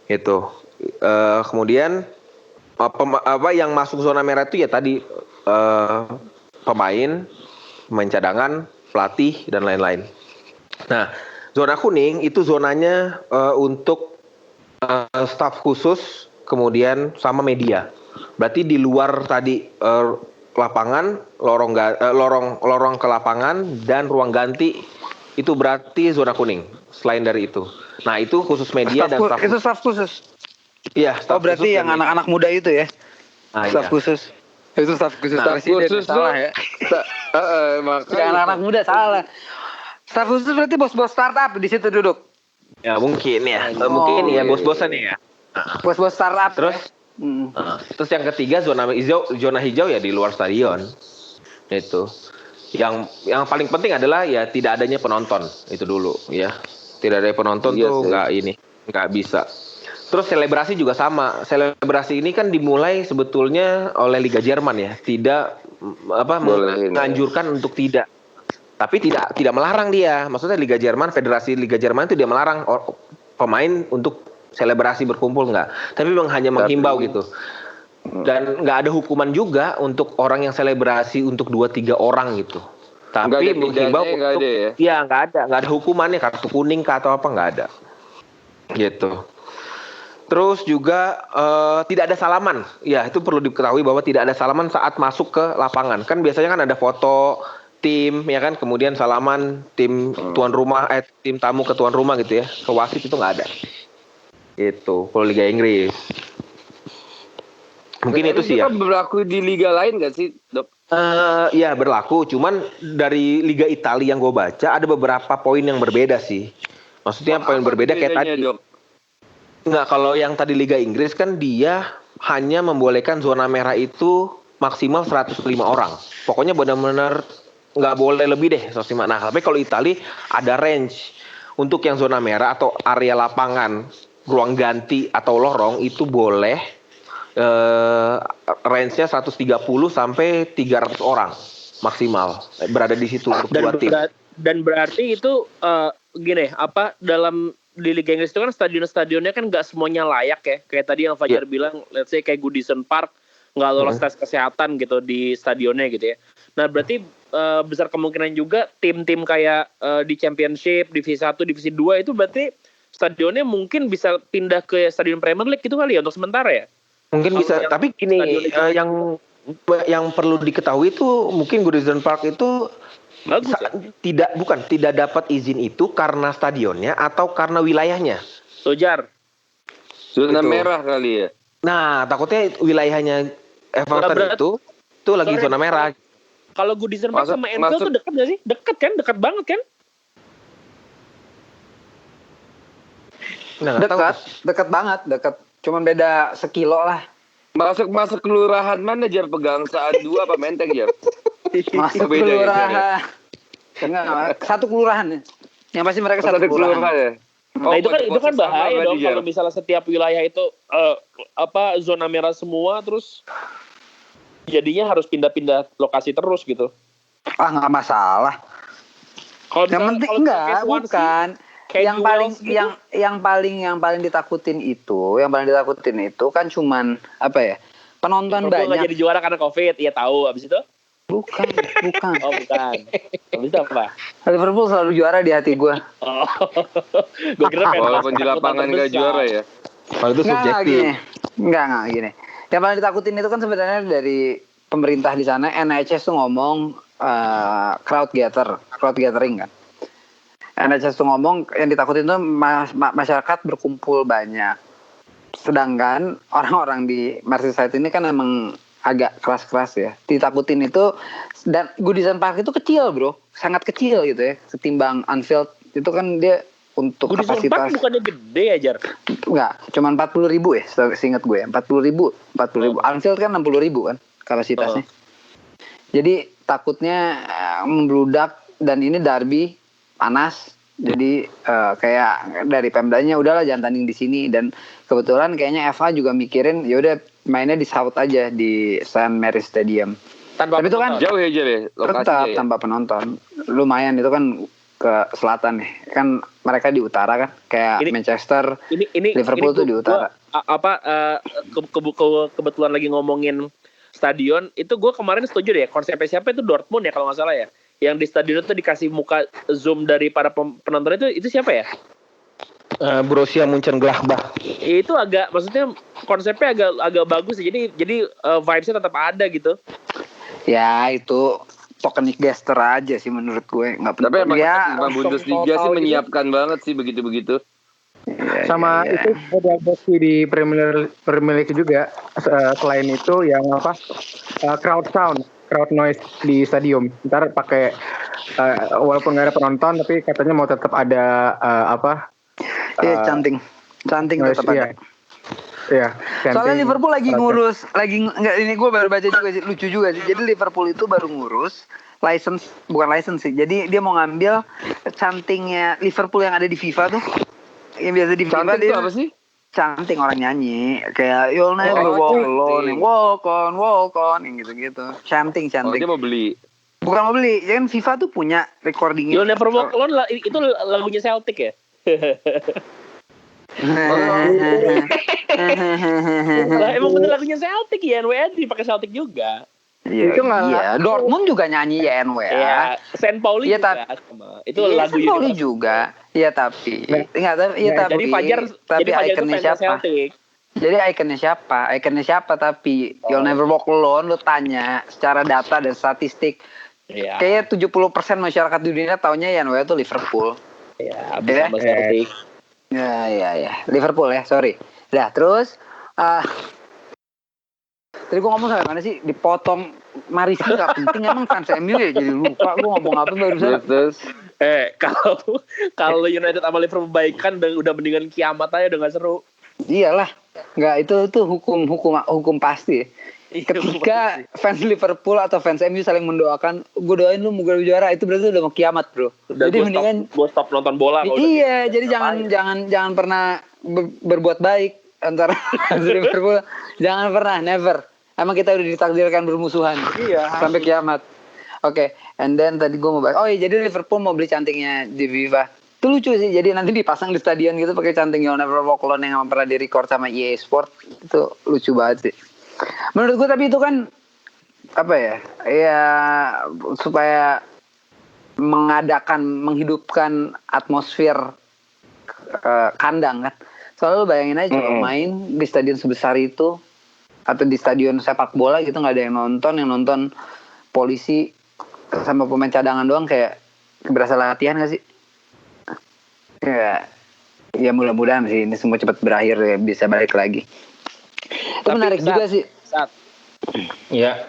[SPEAKER 5] Itu Kemudian apa yang masuk zona merah itu ya tadi pemain cadangan, pelatih dan lain-lain. Nah, zona kuning itu zonanya untuk staf khusus, kemudian sama media. Berarti di luar tadi lapangan, lorong ke lapangan dan ruang ganti itu berarti zona kuning. Selain dari itu, nah itu khusus media dan staf
[SPEAKER 4] itu staf khusus.
[SPEAKER 5] Iya,
[SPEAKER 4] Oh berarti yang anak-anak muda itu ya? Staf khusus. Itu staf khusus presiden salah ya?
[SPEAKER 1] Makanya
[SPEAKER 4] Anak-anak muda salah. Staf khusus berarti bos-bos startup di situ duduk.
[SPEAKER 5] Ya mungkin ya, mungkin ya bos-bosan ya.
[SPEAKER 4] Bos-bos startup.
[SPEAKER 5] Terus terus yang ketiga zona hijau ya di luar stadion. Itu. Yang paling penting adalah ya tidak adanya penonton, itu dulu ya. Tidak ada penonton tuh nggak bisa. Terus selebrasi juga sama. Selebrasi ini kan dimulai sebetulnya oleh Liga Jerman ya. Tidak menganjurkan untuk tidak. Tapi tidak melarang dia. Maksudnya Federasi Liga Jerman itu dia melarang pemain untuk selebrasi berkumpul nggak. Tapi memang hanya menghimbau gitu. Dan nggak ada hukuman juga untuk orang yang selebrasi untuk 2-3 orang gitu. Tapi menghimbau untuk nggak ada hukumannya, kartu kuning atau apa nggak ada. Gitu. Terus juga tidak ada salaman. Ya, itu perlu diketahui bahwa tidak ada salaman saat masuk ke lapangan. Kan biasanya kan ada foto tim ya kan, kemudian salaman tim tuan rumah tim tamu ke tuan rumah gitu ya. Ke wasit itu nggak ada. Itu kalau Liga Inggris. Mungkin itu sih ya.
[SPEAKER 1] Itu berlaku di liga lain nggak sih, Dok?
[SPEAKER 5] Ya berlaku. Cuman dari Liga Italia yang gue baca ada beberapa poin yang berbeda sih. Maksudnya poin berbeda kayak tadi.
[SPEAKER 1] Dok?
[SPEAKER 5] Nggak, kalau yang tadi Liga Inggris kan dia hanya membolehkan zona merah itu maksimal 105 orang. Pokoknya benar-benar nggak boleh lebih deh 105. Nah, tapi kalau Italia ada range. Untuk yang zona merah atau area lapangan, ruang ganti atau lorong itu boleh range-nya 130 sampai 300 orang maksimal berada di situ untuk dua tim.
[SPEAKER 3] Dan berarti itu gini, dalam di Liga Inggris itu kan stadion-stadionnya kan nggak semuanya layak ya. Kayak tadi yang Fajar bilang, let's say kayak Goodison Park nggak lolos tes kesehatan gitu di stadionnya gitu ya. Nah berarti besar kemungkinan juga tim-tim kayak di Championship, Divisi 1, Divisi 2 itu berarti stadionnya mungkin bisa pindah ke stadion Premier League gitu kali ya untuk sementara ya?
[SPEAKER 5] Mungkin bisa, tapi gini yang perlu diketahui itu mungkin Goodison Park itu
[SPEAKER 3] bagus ya?
[SPEAKER 5] tidak dapat izin itu karena stadionnya atau karena wilayahnya.
[SPEAKER 3] Sojar.
[SPEAKER 1] Zona merah kali ya.
[SPEAKER 5] Nah, takutnya wilayahnya Everton itu lagi zona merah.
[SPEAKER 3] Kalau Goodison Park sama Anfield tuh dekat nggak sih? Dekat kan? Dekat banget kan?
[SPEAKER 4] Dekat banget, dekat. Cuman beda sekilo lah.
[SPEAKER 1] Masuk kelurahan mana Jar, Pegangsaan 2 apa Menteng Jar?
[SPEAKER 4] Masuk kelurahan. Enggak, satu kelurahan ya. Yang pasti mereka satu kelurahan
[SPEAKER 1] ya.
[SPEAKER 3] Nah itu kan bahaya dong kalau misalnya setiap wilayah itu zona merah semua, terus jadinya harus pindah-pindah lokasi terus gitu.
[SPEAKER 4] Nggak masalah. Yang penting bukan. Yang paling ditakutin itu kan cuman penonton banyak.
[SPEAKER 3] Nggak jadi juara karena COVID, ya tahu. Abis itu?
[SPEAKER 4] Bukan.
[SPEAKER 3] Oh bukan. Abis itu apa?
[SPEAKER 4] Liverpool selalu juara di hati gue.
[SPEAKER 3] Gue kira
[SPEAKER 1] walaupun di lapangan nggak juara ya.
[SPEAKER 5] Kalau itu subjektif.
[SPEAKER 4] Nggak gini. Yang paling ditakutin itu kan sebenarnya dari pemerintah di sana. NHS tuh ngomong crowd gathering kan. NHS tuh ngomong yang ditakutin tuh masyarakat berkumpul banyak. Sedangkan orang-orang di Merseyside ini kan emang agak keras-keras ya. Ditakutin itu, dan Goodison Park itu kecil bro, sangat kecil gitu ya. Ketimbang Anfield itu kan dia untuk
[SPEAKER 3] Goodison
[SPEAKER 4] kapasitas.
[SPEAKER 3] Park bukannya gede ya Jar?
[SPEAKER 4] Enggak, cuma 40.000 ya, seingat gue ya. 40.000. Anfield kan 60.000 kan kapasitasnya. Jadi takutnya membludak, dan ini derby panas. Jadi kayak dari Pemdanya udahlah jangan tanding di sini, dan kebetulan kayaknya FA juga mikirin ya udah mainnya di South aja di St. Mary's Stadium. Tapi itu kan
[SPEAKER 1] jauh ya Jar ya lokasinya.
[SPEAKER 4] Tetap tanpa penonton. Lumayan itu kan ke selatan nih. Kan mereka di utara kan, kayak Manchester, Liverpool tuh di utara.
[SPEAKER 3] Kebetulan lagi ngomongin stadion, itu gue kemarin setuju deh, konsepnya siapa itu Dortmund ya kalau nggak salah ya, yang di stadion itu dikasih muka zoom dari para penonton itu siapa ya?
[SPEAKER 5] Borussia Mönchengladbach.
[SPEAKER 3] Itu maksudnya konsepnya agak bagus sih, jadi vibes-nya tetap ada gitu.
[SPEAKER 4] Ya itu tokenik gesture aja sih menurut gue, nggak penting.
[SPEAKER 1] Tapi emang
[SPEAKER 4] ya,
[SPEAKER 1] Bundesliga sih menyiapkan banget sih begitu-begitu.
[SPEAKER 2] Sama itu ada bukti di Premier League juga. Selain itu yang crowd noise di stadium. Ntar pakai walaupun nggak ada penonton tapi katanya mau tetap ada
[SPEAKER 4] canting tetap ada.
[SPEAKER 2] Iya.
[SPEAKER 4] Soalnya Liverpool lagi ngurus, ini gue baru baca juga sih, lucu juga sih. Jadi Liverpool itu baru ngurus bukan license sih. Jadi dia mau ngambil cantingnya Liverpool yang ada di FIFA tuh. Yang biasa di FIFA
[SPEAKER 1] Canting itu apa sih?
[SPEAKER 4] Canting orang nyanyi kayak You'll Never Walk Alone, Walk On, yang gitu-gitu. Canting.
[SPEAKER 1] Dia mau beli.
[SPEAKER 4] Bukan mau beli, ya kan FIFA tuh punya recordingnya.
[SPEAKER 3] You'll Never Walk Alone itu lagunya Celtic ya? Emang bener lagunya Celtic ya, NWA dipakai Celtic juga.
[SPEAKER 4] Iya, Dortmund juga nyanyi ya NWA.
[SPEAKER 3] Iya, Saint Pauli juga sama. Itu lagu
[SPEAKER 4] Saint Pauli juga. Iya tapi
[SPEAKER 3] jadi Fajar
[SPEAKER 4] ikonnya siapa? Jadi ikonnya siapa tapi You'll Never Walk Alone lu tanya secara data dan statistik. Iya. Kayaknya 70% masyarakat dunia taunya ya NWA itu Liverpool.
[SPEAKER 3] Iya, sama Celtic.
[SPEAKER 4] Ya. Liverpool ya, sorry. Dah, terus tadi gue ngomong sampai mana sih? Dipotong Mariski gak penting, emang fans MU ya jadi lupa gue ngomong apa barusan.
[SPEAKER 1] Terus
[SPEAKER 3] kalau United sama Liverpool baikan udah mendingan kiamat aja, udah gak seru.
[SPEAKER 4] Iyalah. Enggak, itu hukum pasti. Ketika fans Liverpool atau fans MU saling mendoakan, gue doain lu moga juara, itu berarti udah mau kiamat, bro.
[SPEAKER 3] Jadi mendingan gue stop nonton bola.
[SPEAKER 4] Iya, jadi jangan pernah berbuat baik antara fans Liverpool. Jangan pernah, never. Emang kita udah ditakdirkan bermusuhan. Iya. Sampai kiamat. Oke, and then tadi gue mau bahas. Oh iya, jadi Liverpool mau beli cantingnya di FIFA. Itu lucu sih. Jadi nanti dipasang di stadion gitu pakai canting You'll Never Walk Alone yang pernah direcord sama EA Sport. Itu lucu banget sih. Menurut gue tapi itu kan apa ya? Ya supaya menghidupkan atmosfer kandang kan. Soalnya lu bayangin aja kalau main di stadion sebesar itu atau di stadion sepak bola gitu nggak ada yang nonton polisi sama pemain cadangan doang, kayak berasa latihan nggak sih? Ya mudah-mudahan sih ini semua cepat berakhir ya, bisa balik lagi. Itu menarik juga sih.
[SPEAKER 5] Iya.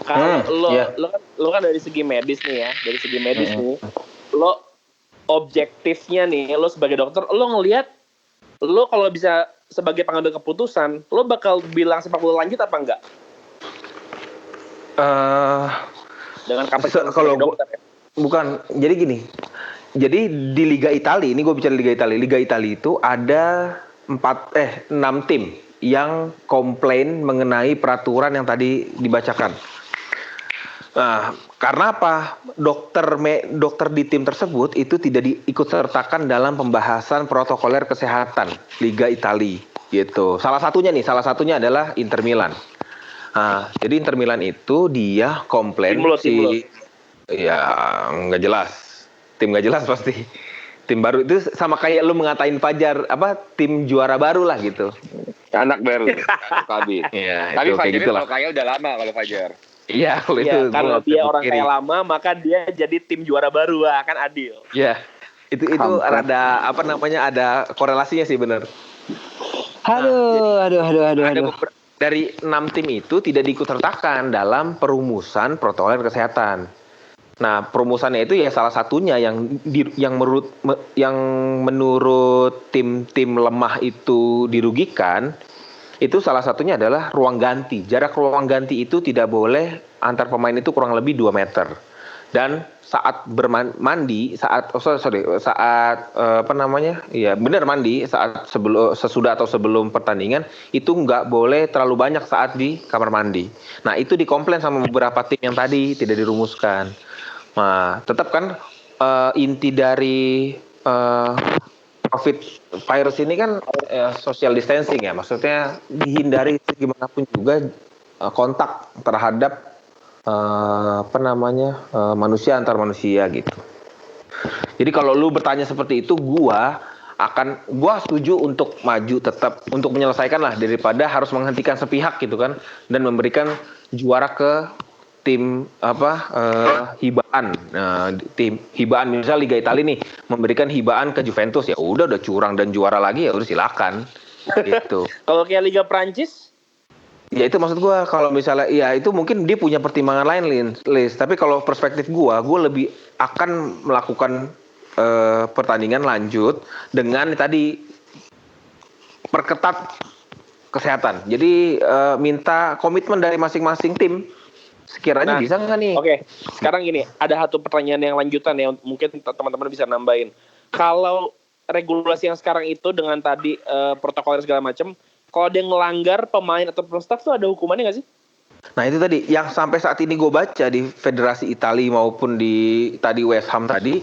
[SPEAKER 3] Kalau lo kan dari segi medis nih ya, nih, lo objektifnya nih, lo sebagai dokter, lo ngelihat, lo kalau bisa sebagai pengambil keputusan, lo bakal bilang sepak bola lanjut apa enggak? Dengan kapasitas
[SPEAKER 5] kalau
[SPEAKER 3] dokter ya?
[SPEAKER 5] Bukan, jadi gini. Jadi di Liga Italia, ini gue bicara Liga Italia. Liga Italia itu ada 6 tim yang komplain mengenai peraturan yang tadi dibacakan. Nah, karena apa? Dokter di tim tersebut itu tidak diikut sertakan dalam pembahasan protokoler kesehatan Liga Italia gitu. Salah satunya adalah Inter Milan. Nah, jadi Inter Milan itu dia komplain ya nggak jelas. Tim nggak jelas pasti. Tim baru itu sama kayak lu mengatain Fajar tim juara baru lah gitu.
[SPEAKER 1] Anak baru. Kabin.
[SPEAKER 5] Iya,
[SPEAKER 1] tapi Fajar
[SPEAKER 5] gitu
[SPEAKER 1] kalau kaya udah lama kalau Fajar.
[SPEAKER 5] Iya, kalau itu
[SPEAKER 3] kalau dia orang kaya lama maka dia jadi tim juara baru, kan adil.
[SPEAKER 5] Iya. Itu ada ada korelasinya sih, benar.
[SPEAKER 4] Aduh.
[SPEAKER 5] Dari 6 tim itu tidak diikutsertakan dalam perumusan protokol kesehatan. Nah, perumusannya itu ya salah satunya yang menurut tim lemah itu dirugikan. Itu salah satunya adalah ruang ganti. Jarak ruang ganti itu tidak boleh antar pemain itu kurang lebih 2 meter. Dan saat mandi, saat sesudah atau sebelum pertandingan itu nggak boleh terlalu banyak saat di kamar mandi. Nah, itu dikomplain sama beberapa tim yang tadi tidak dirumuskan. Nah, tetap kan inti dari COVID virus ini kan social distancing ya, maksudnya dihindari gimana pun juga kontak terhadap manusia antar manusia gitu. Jadi kalau lu bertanya seperti itu, gua setuju untuk maju tetap untuk menyelesaikan lah daripada harus menghentikan sepihak gitu kan, dan memberikan juara ke tim hibaan. Tim hibaan misalnya Liga Italia nih memberikan hibaan ke Juventus, ya udah curang dan juara lagi, ya udah silakan gitu.
[SPEAKER 3] Kalau kayak Liga Prancis,
[SPEAKER 5] ya itu maksud gue, kalau misalnya ya itu mungkin dia punya pertimbangan lain, Lis. Tapi kalau perspektif gue lebih akan melakukan pertandingan lanjut dengan tadi perketat kesehatan. Jadi minta komitmen dari masing-masing tim. Sekiranya bisa nggak nih?
[SPEAKER 3] Oke, sekarang gini, ada satu pertanyaan yang lanjutan ya, mungkin teman-teman bisa nambahin. Kalau regulasi yang sekarang itu dengan tadi protokol segala macam, kalau dia ngelanggar pemain atau staff tuh ada hukumannya nggak sih?
[SPEAKER 5] Nah itu tadi yang sampai saat ini gue baca di Federasi Italia maupun di tadi West Ham tadi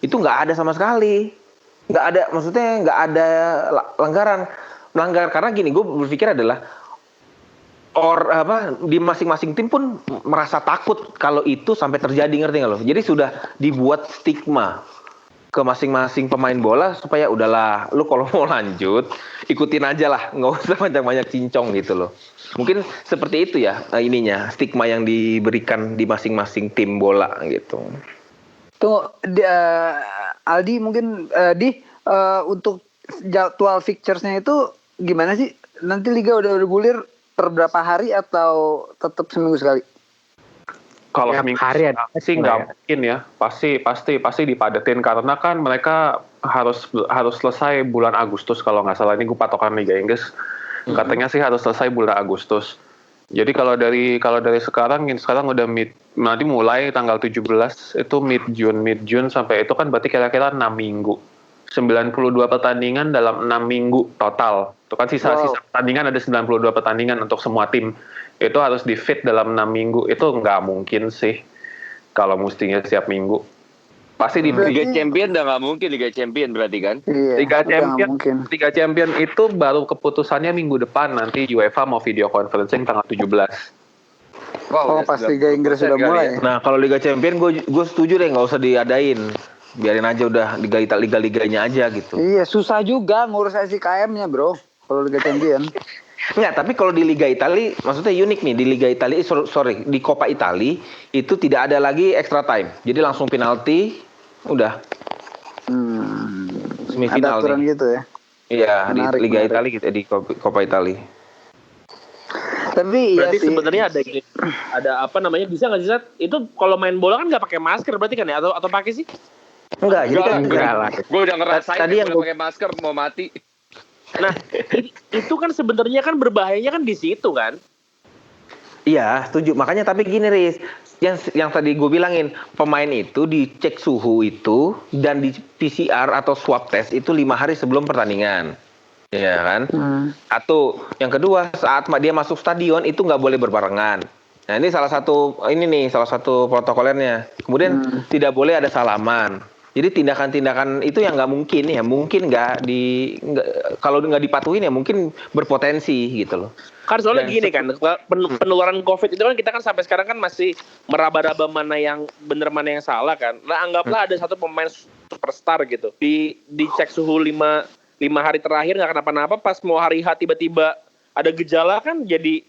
[SPEAKER 5] itu nggak ada sama sekali, nggak ada, maksudnya nggak ada melanggar karena gini, gue berpikir adalah di masing-masing tim pun merasa takut kalau itu sampai terjadi, ngerti nggak lo? Jadi sudah dibuat stigma ke masing-masing pemain bola supaya udahlah, lu kalau mau lanjut ikutin aja lah, nggak usah banyak-banyak cincong gitu loh. Mungkin seperti itu ya stigma yang diberikan di masing-masing tim bola gitu.
[SPEAKER 4] Tuh Aldi mungkin untuk jadwal fixtures-nya itu gimana sih? Nanti liga udah bergulir per berapa hari atau tetap seminggu sekali?
[SPEAKER 6] Kalau seminggu
[SPEAKER 2] hari
[SPEAKER 6] sih nggak mungkin ya, pasti dipadetin karena kan mereka harus selesai bulan Agustus kalau nggak salah, ini gue patokan Liga Inggris katanya sih harus selesai bulan Agustus. Jadi kalau dari sekarang udah nanti mulai tanggal 17 itu mid June sampai itu kan berarti kira-kira 6 minggu. 92 pertandingan dalam 6 minggu total. Itu kan sisa pertandingan ada 92 pertandingan untuk semua tim. Itu harus di-fit dalam 6 minggu. Itu nggak mungkin sih kalau mestinya setiap minggu. Pasti di
[SPEAKER 1] Liga Champion udah nggak mungkin, Liga Champion berarti kan?
[SPEAKER 4] Iya,
[SPEAKER 6] Liga Champion itu baru keputusannya minggu depan, nanti UEFA mau video conferencing tanggal 17.
[SPEAKER 4] Wow, pas Liga Inggris sudah mulai.
[SPEAKER 5] Nah kalau Liga Champion gue setuju deh, nggak usah diadain. Biarin aja udah liga-liganya aja gitu.
[SPEAKER 4] Iya, susah juga ngurus SIKM-nya, bro. Kalau Liga Champion.
[SPEAKER 5] Enggak, tapi kalau di Liga Italia maksudnya unik nih, di Liga Italia di Coppa Italia itu tidak ada lagi extra time. Jadi langsung penalti, udah. Semifinal
[SPEAKER 4] ada aturan
[SPEAKER 5] nih.
[SPEAKER 4] Gitu ya.
[SPEAKER 5] Iya, di Liga Italia gitu, di Coppa Italia.
[SPEAKER 4] Tapi
[SPEAKER 3] berarti
[SPEAKER 4] iya sih.
[SPEAKER 3] sebenarnya ada apa namanya, bisa nggak sih Sat? Itu kalau main bola kan nggak pakai masker berarti kan ya, atau pakai sih?
[SPEAKER 5] Enggak, jadi kan
[SPEAKER 1] gue udah ngerasain
[SPEAKER 5] tadi yang
[SPEAKER 1] pakai masker mau mati.
[SPEAKER 3] Nah, itu kan sebenarnya kan berbahayanya kan di situ kan?
[SPEAKER 5] Iya, setuju. Makanya tapi gini, Riz, yang tadi gue bilangin, pemain itu dicek suhu itu dan di PCR atau swab test itu 5 hari sebelum pertandingan. Iya kan? Atau yang kedua, saat dia masuk stadion itu nggak boleh berbarengan. Nah, ini salah satu protokolernya. Kemudian tidak boleh ada salaman. Jadi tindakan-tindakan itu yang nggak mungkin kalau nggak dipatuhin ya mungkin berpotensi gitu loh.
[SPEAKER 3] Kan soalnya gini kan, penularan COVID itu kan kita kan sampai sekarang kan masih meraba-raba mana yang benar mana yang salah kan. Nah anggaplah ada satu pemain superstar gitu, dicek suhu 5 hari terakhir nggak kenapa-napa, pas mau hari H tiba-tiba ada gejala kan jadi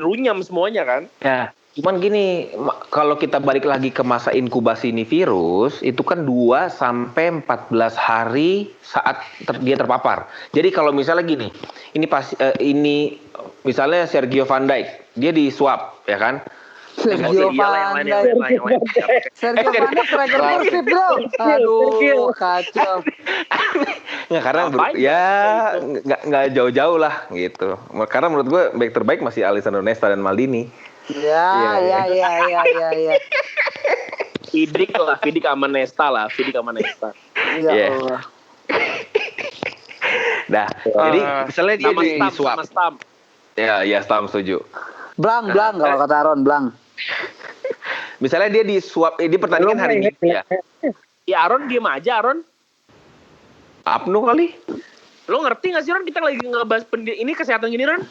[SPEAKER 3] runyam semuanya kan.
[SPEAKER 5] Ya. Cuman gini, kalau kita balik lagi ke masa inkubasi ini virus, itu kan 2 sampai 14 hari saat dia terpapar. Jadi kalau misalnya gini, ini misalnya Sergio Van Dijk, dia di swab, ya kan?
[SPEAKER 4] Sergio Van Dijk. Sergio Van Dijk striker Persib, bro. Aduh, kacau.
[SPEAKER 5] Nggak, karena nggak jauh-jauh lah gitu. Karena menurut gue back terbaik masih Alessandro Nesta dan Maldini.
[SPEAKER 4] Ya.
[SPEAKER 3] Fidik sama Nesta lah.
[SPEAKER 4] Ya Allah.
[SPEAKER 5] Nah, jadi misalnya dia di swab.
[SPEAKER 3] Sama Stam.
[SPEAKER 5] Ya, Stam setuju.
[SPEAKER 4] Blang kalau kata Aaron, blang.
[SPEAKER 5] Misalnya dia di swab di pertandingan hari ini ya.
[SPEAKER 3] Ya Aaron diem aja Aaron.
[SPEAKER 5] Apnu kali.
[SPEAKER 3] Lo ngerti gak sih Ron, kita lagi ngebahas ini kesehatan gini Ron?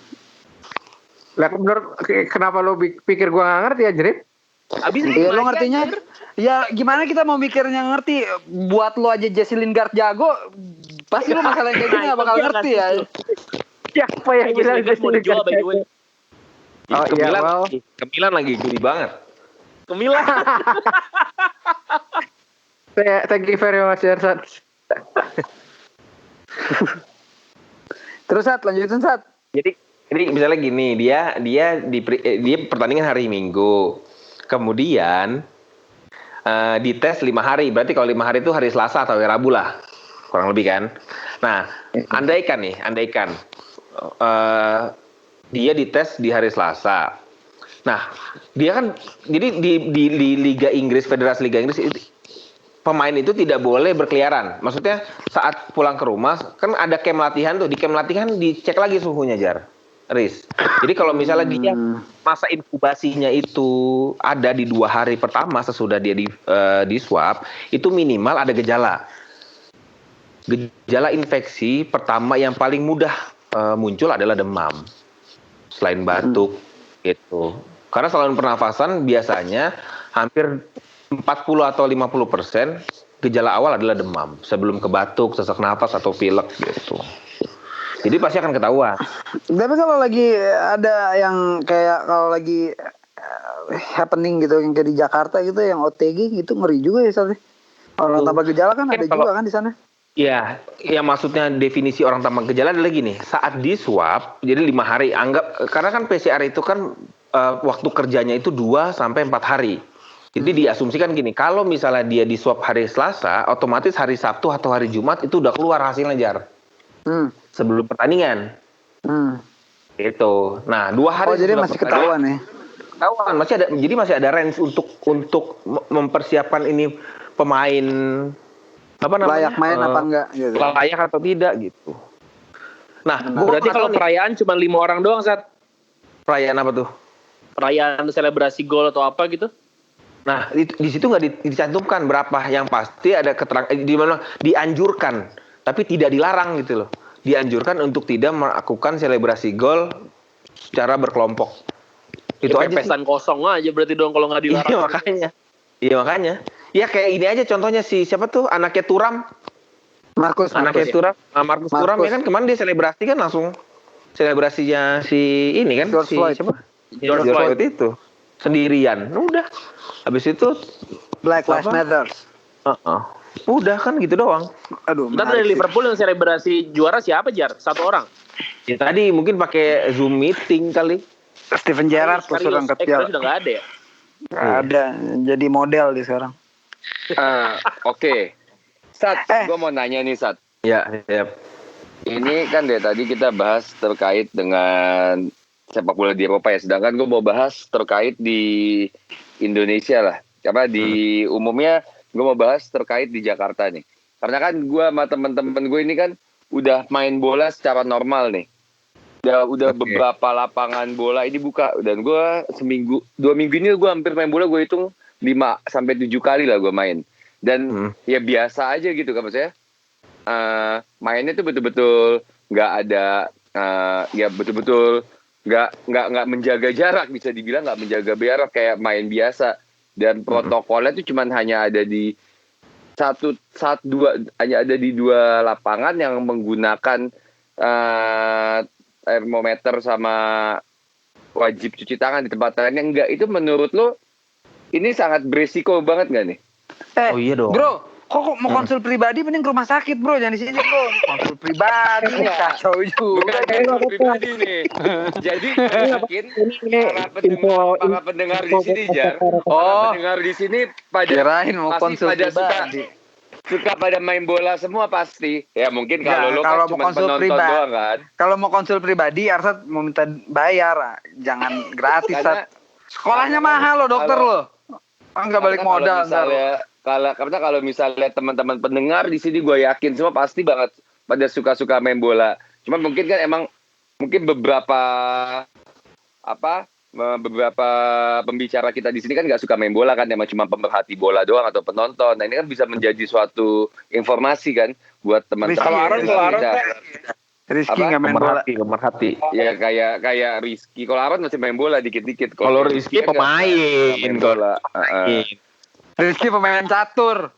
[SPEAKER 2] Lah menurut kenapa lo pikir gue gak ngerti ya Jerip?
[SPEAKER 3] Abis
[SPEAKER 4] Iya lo ngertinya. Ya gimana kita mau mikirnya ngerti. Buat lo aja Jesse Lingard jago, pasti lo masalah kayak gini gak bakal ngerti ya.
[SPEAKER 2] Siapa yang bilang
[SPEAKER 3] Jesse Lingard mau dijual by the way.
[SPEAKER 2] Oh iya, well.
[SPEAKER 5] Ke Milan lagi gini banget.
[SPEAKER 3] Ke Milan.
[SPEAKER 2] Thank you very much Sat.
[SPEAKER 4] Terus Sat, lanjutin Sat.
[SPEAKER 5] Jadi misalnya gini, dia pertandingan hari Minggu. Kemudian dites 5 hari. Berarti kalau 5 hari itu hari Selasa atau hari Rabu lah. Kurang lebih kan. Nah, andaikan dia dites di hari Selasa. Nah, dia kan jadi di Liga Inggris, Federasi Liga Inggris pemain itu tidak boleh berkeliaran. Maksudnya saat pulang ke rumah kan ada camp latihan tuh. Di camp latihan dicek lagi suhunya Jar. Riz. Jadi kalau misalnya dia masa inkubasinya itu ada di 2 hari pertama sesudah dia di swab, itu minimal ada gejala. Gejala infeksi pertama yang paling mudah muncul adalah demam. Selain batuk gitu. Karena saluran pernafasan biasanya hampir 40 atau 50% gejala awal adalah demam sebelum ke batuk, sesak nafas atau pilek gitu. Jadi pasti akan ketahuan.
[SPEAKER 4] Tapi kalau lagi ada yang kayak kalau lagi happening gitu yang kayak di Jakarta gitu yang OTG gitu ngeri juga ya Sat. Orang tanpa gejala kan ada juga kan di sana.
[SPEAKER 5] Iya, ya maksudnya definisi orang tanpa gejala adalah gini, saat di swab jadi 5 hari anggap karena kan PCR itu kan waktu kerjanya itu 2 sampai 4 hari. Jadi diasumsikan gini, kalau misalnya dia di swab hari Selasa, otomatis hari Sabtu atau hari Jumat itu udah keluar hasilnya Jar. Sebelum pertandingan. Gitu. Nah, 2 hari.
[SPEAKER 4] Oh, jadi masih ketahuan ya.
[SPEAKER 5] Ketahuan, masih ada range untuk mempersiapkan ini pemain apa namanya?
[SPEAKER 4] Layak main apa enggak gitu.
[SPEAKER 5] Layak atau tidak gitu. Nah,
[SPEAKER 3] berarti kalau perayaan cuma 5 orang doang Sat.
[SPEAKER 5] Perayaan apa tuh?
[SPEAKER 3] Perayaan selebrasi gol atau apa gitu?
[SPEAKER 5] Nah, di situ nggak dicantumkan berapa, yang pasti ada keterangan di mana dianjurkan, tapi tidak dilarang gitu loh. Dianjurkan untuk tidak melakukan selebrasi gol secara berkelompok. Itu aja
[SPEAKER 3] pepesan kosong aja berarti dong kalau nggak dilarang.
[SPEAKER 5] Iya makanya. Ya kayak ini aja contohnya siapa tuh anaknya Thuram.
[SPEAKER 4] Markus
[SPEAKER 5] Turam. Turam ya kan kemarin dia selebrasi kan langsung selebrasinya si ini kan
[SPEAKER 4] George Floyd.
[SPEAKER 5] Siapa? George Floyd itu. Sendirian, udah. Habis itu
[SPEAKER 4] Black Lives Matter.
[SPEAKER 5] Udah kan gitu doang.
[SPEAKER 4] Aduh.
[SPEAKER 3] Ntar dari Liverpool yang selebrasi juara siapa Jar? 1 orang.
[SPEAKER 5] Ya tadi mungkin pakai Zoom meeting kali.
[SPEAKER 4] Steven Gerrard kurang kecil.
[SPEAKER 3] Sudah nggak ada ya?
[SPEAKER 4] Nggak ada. Jadi model di sekarang.
[SPEAKER 1] Oke. Sat, gue mau nanya nih Sat.
[SPEAKER 5] Ya.
[SPEAKER 1] Ini kan dari tadi kita bahas terkait dengan sepak bola di Eropa ya. Sedangkan gue mau bahas terkait di Indonesia lah. Karena di umumnya gue mau bahas terkait di Jakarta nih. Karena kan gue sama temen-temen gue ini kan udah main bola secara normal nih. Udah beberapa lapangan bola ini buka. Dan gue 2 minggu ini gue hampir main bola, gue hitung 5-7 kali lah gue main. Dan ya biasa aja gitu kan maksudnya. Mainnya tuh betul-betul nggak ada ya betul-betul nggak menjaga jarak, bisa dibilang nggak menjaga jarak kayak main biasa. Dan protokolnya tuh cuman hanya ada di hanya ada di 2 lapangan yang menggunakan termometer sama wajib cuci tangan. Di tempat lainnya enggak. Itu menurut lo ini sangat berisiko banget nggak nih?
[SPEAKER 5] Oh iya dong.
[SPEAKER 4] Bro, kok mau konsul pribadi mending ke rumah sakit bro, jangan di sini bro. Konsul pribadi kacau juga.
[SPEAKER 1] Konsul pribadi nih. Jadi mungkin para pendengar di sini Jar. Pendengar di sini
[SPEAKER 4] kirain mau konsul
[SPEAKER 1] pribadi. Suka pada main bola semua pasti. Ya mungkin kalau lo kan cuma penonton doang kan.
[SPEAKER 4] Kalau mau konsul pribadi Arsat mau minta bayar, jangan gratis. Sekolahnya mahal lo dokter lo. Enggak balik modal.
[SPEAKER 1] Kalau misalnya teman-teman pendengar di sini gue yakin semua pasti banget pada suka-suka main bola. Cuma mungkin kan emang mungkin beberapa beberapa pembicara kita di sini kan nggak suka main bola kan, emang cuma pemerhati bola doang atau penonton. Nah ini kan bisa menjadi suatu informasi kan buat teman-teman.
[SPEAKER 3] Kalau Aaron
[SPEAKER 4] Rizky nggak main bola.
[SPEAKER 5] Pemerhati.
[SPEAKER 1] Ya kayak Rizky. Kalau Aaron masih main bola dikit-dikit.
[SPEAKER 5] Kalau Rizky pemain.
[SPEAKER 1] Main bola.
[SPEAKER 4] Rizky pemain catur.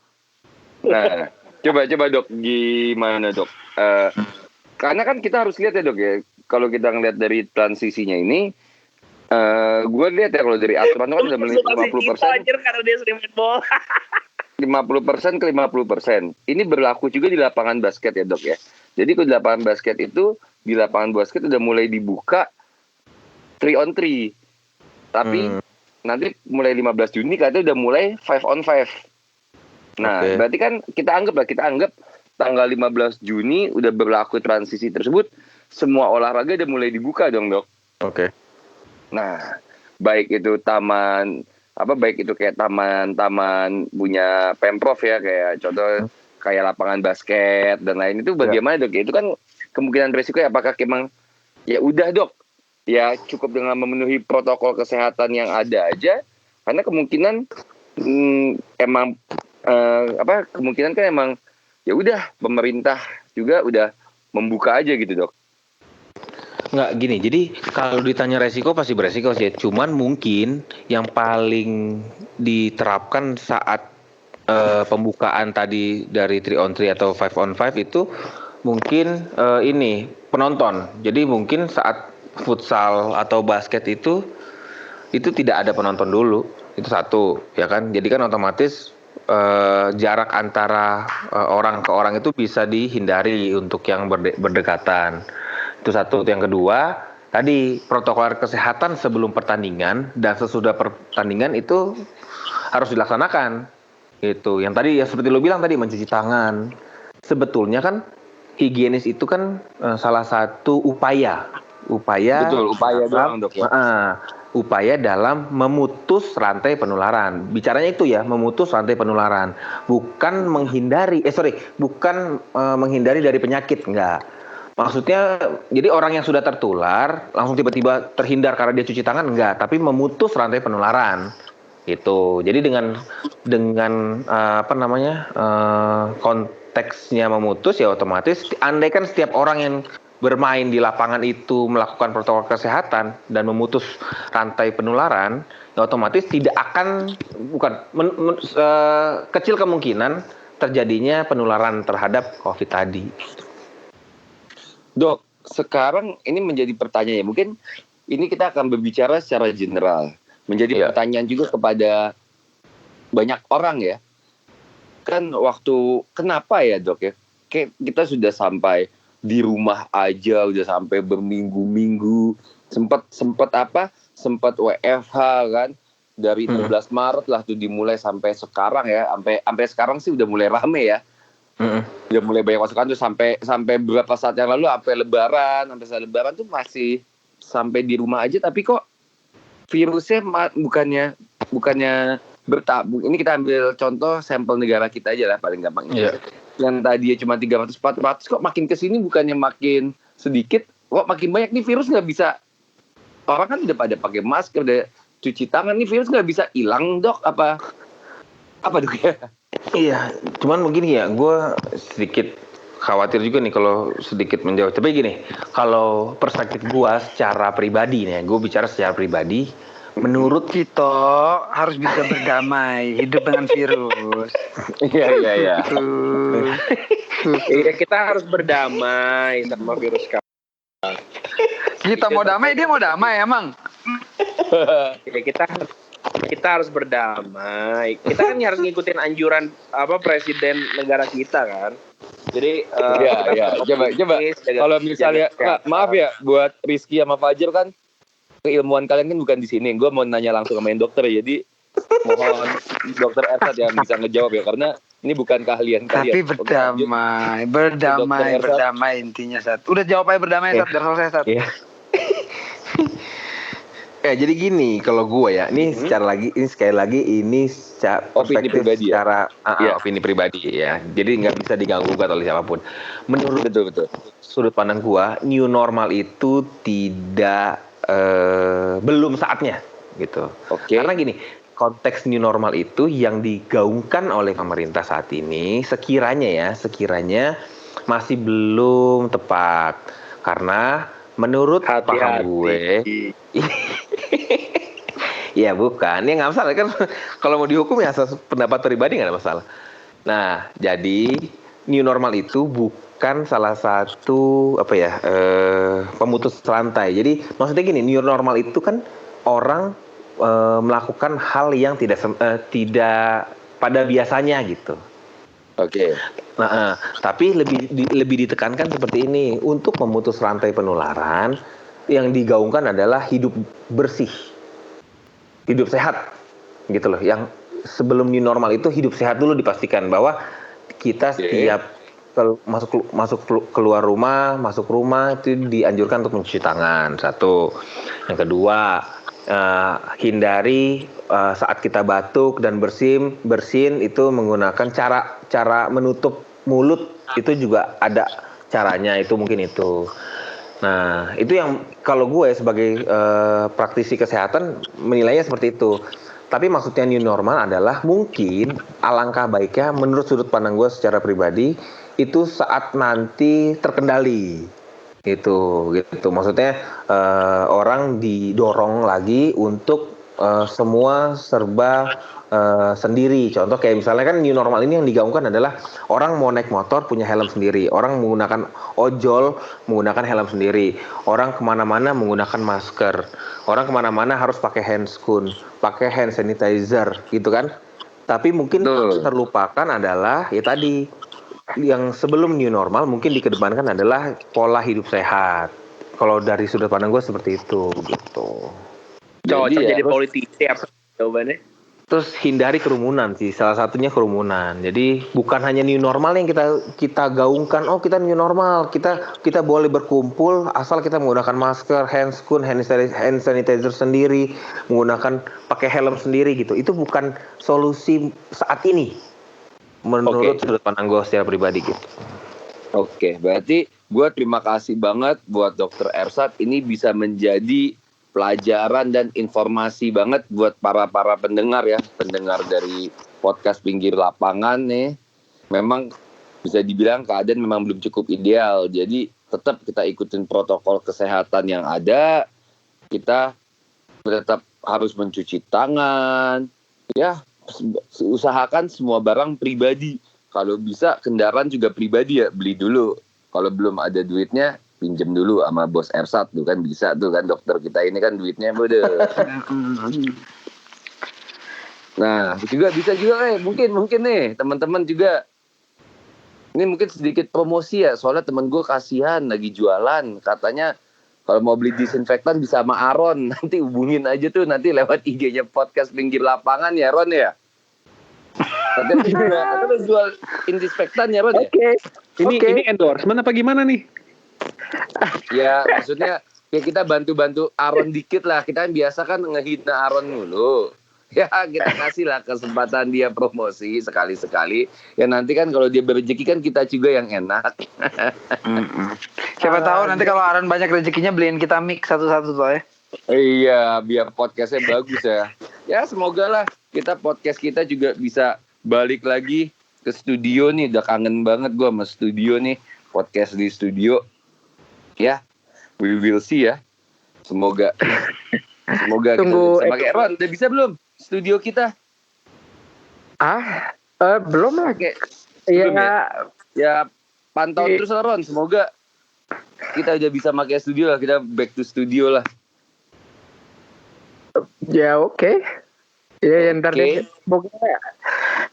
[SPEAKER 1] Nah, coba Dok, gimana Dok? Karena kan kita harus lihat ya Dok ya. Kalau kita ngeliat dari transisinya ini, gue lihat ya kalau dari aturan kan udah mulai 50%.
[SPEAKER 3] Karena dia sering main bola.
[SPEAKER 1] 50% ke 50%. Ini berlaku juga di lapangan basket ya Dok ya. Jadi di lapangan basket itu, di lapangan basket udah mulai dibuka 3-on-3. Tapi nanti mulai 15 Juni katanya udah mulai 5-on-5. Nah, berarti kan kita anggap tanggal 15 Juni udah berlaku transisi tersebut, semua olahraga udah mulai dibuka dong Dok.
[SPEAKER 5] Oke.
[SPEAKER 1] Nah, baik itu kayak taman punya Pemprov ya, kayak contoh kayak lapangan basket dan lain itu bagaimana Dok? Itu kan kemungkinan resiko ya, apakah memang ya udah Dok, ya cukup dengan memenuhi protokol kesehatan yang ada aja, karena kemungkinan kemungkinan kan emang ya udah pemerintah juga udah membuka aja gitu Dok.
[SPEAKER 5] Nggak gini, jadi kalau ditanya resiko pasti beresiko sih. Cuman mungkin yang paling diterapkan saat pembukaan tadi dari 3-on-3 atau 5-on-5 itu mungkin ini penonton. Jadi mungkin saat futsal atau basket itu tidak ada penonton dulu. Itu satu, ya kan? Jadi kan otomatis jarak antara orang ke orang itu bisa dihindari untuk yang berdekatan. Itu satu. Yang kedua, tadi protokol kesehatan sebelum pertandingan dan sesudah pertandingan itu harus dilaksanakan. Itu. Yang tadi ya seperti lo bilang tadi, mencuci tangan. Sebetulnya kan higienis itu kan salah satu upaya.
[SPEAKER 1] Betul, upaya doang Dok ya.
[SPEAKER 5] Upaya dalam memutus rantai penularan. Bicaranya itu ya, memutus rantai penularan. Bukan menghindari dari penyakit, enggak. Maksudnya, jadi orang yang sudah tertular langsung tiba-tiba terhindar karena dia cuci tangan, enggak. Tapi memutus rantai penularan. Gitu. Jadi dengan konteksnya memutus ya otomatis, andaikan setiap orang yang bermain di lapangan itu melakukan protokol kesehatan dan memutus rantai penularan, ya otomatis tidak akan kecil kemungkinan terjadinya penularan terhadap COVID tadi.
[SPEAKER 1] Dok, sekarang ini menjadi pertanyaan ya. Mungkin ini kita akan berbicara secara general. Menjadi pertanyaan juga kepada banyak orang ya. Kan kenapa ya Dok ya? Kayak kita sudah sampai di rumah aja, udah sampai berminggu-minggu. Sempat WFH kan. Dari 16 Maret lah tuh dimulai sampai sekarang ya. Sampai sekarang sih udah mulai rame ya. Udah mulai banyak masukan tuh sampai beberapa saat yang lalu sampai saat lebaran tuh masih sampai di rumah aja, tapi kok virusnya bukannya ini kita ambil contoh sampel negara kita aja lah paling gampangnya. Yang tadinya cuma 300-400 kok makin kesini bukannya makin sedikit, kok makin banyak nih virus nggak bisa. Orang kan udah pada pakai masker, udah cuci tangan, nih virus nggak bisa hilang Dok, apa Dok ya?
[SPEAKER 5] Iya, cuman mungkin ya gue sedikit khawatir juga nih kalau sedikit menjauh. Tapi gini, kalau perspektif gue secara pribadi nih, gue bicara secara pribadi, menurut
[SPEAKER 4] kita harus bisa berdamai hidup dengan virus.
[SPEAKER 1] Iya.
[SPEAKER 3] Iya, kita harus berdamai sama virus sekarang.
[SPEAKER 4] Kita mau damai, dia mau damai emang.
[SPEAKER 3] Ya, kita harus berdamai. Kita kan harus ngikutin anjuran presiden negara kita kan. Jadi
[SPEAKER 1] coba kalau misalnya maaf ya buat Rizky sama Fajar kan, keilmuan kalian kan bukan di sini. Gue mau nanya langsung sama dokter ya. Jadi mohon Dokter Ersat yang bisa ngejawab ya, karena ini bukan keahlian kalian.
[SPEAKER 4] Tapi berdamai intinya Sat. Udah jawab aja berdamai Sat, biar selesai Sat.
[SPEAKER 5] Iya. Ya jadi gini, kalau gue ya, ini sekali lagi ini secara
[SPEAKER 1] opini pribadi
[SPEAKER 5] secara opini pribadi ya. Jadi nggak bisa diganggu oleh siapapun. Menurut
[SPEAKER 1] betul.
[SPEAKER 5] Sudut pandang gue, new normal itu tidak belum saatnya gitu.
[SPEAKER 1] Oke.
[SPEAKER 5] Karena gini, konteks new normal itu yang digaungkan oleh pemerintah saat ini sekiranya masih belum tepat. Karena menurut paham gue, ya bukan, ya nggak masalah kan. Kalau mau dihukum ya asal pendapat pribadi nggak ada masalah. Nah, jadi new normal itu bukan salah satu pemutus rantai. Jadi maksudnya gini, new normal itu kan orang melakukan hal yang tidak pada biasanya gitu.
[SPEAKER 1] Oke.
[SPEAKER 5] Nah, tapi lebih ditekankan seperti ini, untuk memutus rantai penularan yang digaungkan adalah hidup bersih, hidup sehat, gitu loh. Yang sebelum new normal itu hidup sehat dulu, dipastikan bahwa kita setiap keluar rumah, masuk rumah itu dianjurkan untuk mencuci tangan. Satu. Yang kedua, hindari saat kita batuk dan bersin itu menggunakan cara menutup mulut, itu juga ada caranya, itu mungkin itu. Nah, itu yang kalau gue sebagai praktisi kesehatan menilainya seperti itu. Tapi maksudnya new normal adalah mungkin alangkah baiknya menurut sudut pandang gue secara pribadi itu saat nanti terkendali. Gitu. Maksudnya orang didorong lagi untuk semua serba sendiri. Contoh kayak misalnya kan new normal ini yang digaungkan adalah orang mau naik motor punya helm sendiri, orang menggunakan ojol menggunakan helm sendiri, orang kemana-mana menggunakan masker, orang kemana-mana harus pakai handscoon, pakai hand sanitizer, gitu kan. Tapi mungkin terlupakan adalah ya tadi, yang sebelum new normal mungkin dikedepankan adalah pola hidup sehat. Kalau dari sudut pandang gue seperti itu gitu.
[SPEAKER 3] Cocok jadi politisi apa jawabannya?
[SPEAKER 5] Terus hindari kerumunan sih, salah satunya kerumunan. Jadi bukan hanya new normal yang kita gaungkan, oh kita new normal, kita boleh berkumpul asal kita menggunakan masker, handscoon, hand sanitizer sendiri, menggunakan pakai helm sendiri gitu. Itu bukan solusi saat ini menurut sudut pandang gue secara pribadi gitu.
[SPEAKER 1] Oke, berarti gue terima kasih banget buat Dr. Ersat, ini bisa menjadi pelajaran dan informasi banget buat para pendengar ya, pendengar dari podcast Pinggir Lapangan nih. Memang bisa dibilang keadaan memang belum cukup ideal, jadi tetap kita ikutin protokol kesehatan yang ada. Kita tetap harus mencuci tangan, ya usahakan semua barang pribadi. Kalau bisa kendaraan juga pribadi ya, beli dulu. Kalau belum ada duitnya, pinjem dulu sama bos Ersat tuh kan, bisa tuh kan, dokter kita ini kan duitnya bode. Nah juga bisa juga mungkin nih teman-teman juga, ini mungkin sedikit promosi ya, soalnya temen gue kasihan lagi jualan, katanya kalau mau beli disinfektan bisa sama Aron, nanti hubungin aja tuh nanti lewat IG-nya podcast Pinggir Lapangan ya Ron ya. Katanya jual disinfektan ya Ron ya.
[SPEAKER 6] Ini endorsement apa gimana nih?
[SPEAKER 1] Ya maksudnya ya kita bantu Aron dikit lah, kita kan biasa kan ngehina Aron dulu. Ya kita kasih lah kesempatan dia promosi sekali-sekali. Ya nanti kan kalau dia berrezeki kan kita juga yang enak.
[SPEAKER 4] Siapa tahu nanti kalau Aron banyak rezekinya beliin kita mic satu-satu tuh ya.
[SPEAKER 1] Iya, biar podcastnya bagus ya. Ya semoga lah podcast kita juga bisa balik lagi ke studio nih. Udah kangen banget gue sama studio nih, podcast di studio. Ya, we will see ya. Semoga
[SPEAKER 2] Tunggu,
[SPEAKER 1] kita pakai. Ron, udah bisa belum studio kita?
[SPEAKER 2] Belum lah.
[SPEAKER 1] Belum ya pantau terus lah Ron. Semoga kita udah bisa pakai studio lah. Kita back to studio lah.
[SPEAKER 2] Ya oke. Ya ntar deh. Pokoknya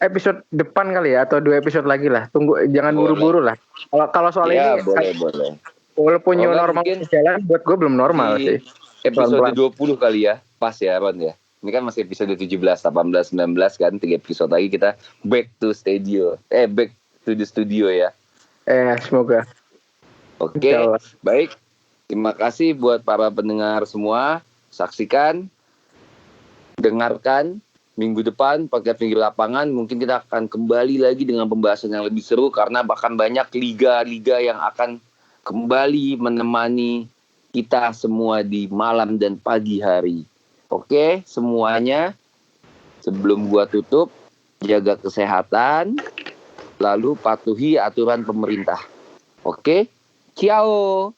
[SPEAKER 2] episode depan kali ya, atau 2 episode lagi lah. Tunggu, jangan buru-buru lah. Kalau soal
[SPEAKER 1] ya,
[SPEAKER 2] ini
[SPEAKER 1] boleh.
[SPEAKER 2] Walaupun new normal jalan, buat gue belum normal sih.
[SPEAKER 1] Episode 20 kali ya, pas ya Ron ya. Ini kan masih episode 17, 18, 19 kan, 3 episode lagi kita back to the studio ya.
[SPEAKER 2] Semoga.
[SPEAKER 1] Oke, baik. Terima kasih buat para pendengar semua. Saksikan, dengarkan minggu depan podcast Pinggir Lapangan. Mungkin kita akan kembali lagi dengan pembahasan yang lebih seru, karena bahkan banyak liga-liga yang akan kembali menemani kita semua di malam dan pagi hari. Oke, semuanya sebelum gua tutup, jaga kesehatan, lalu patuhi aturan pemerintah. Oke? Ciao.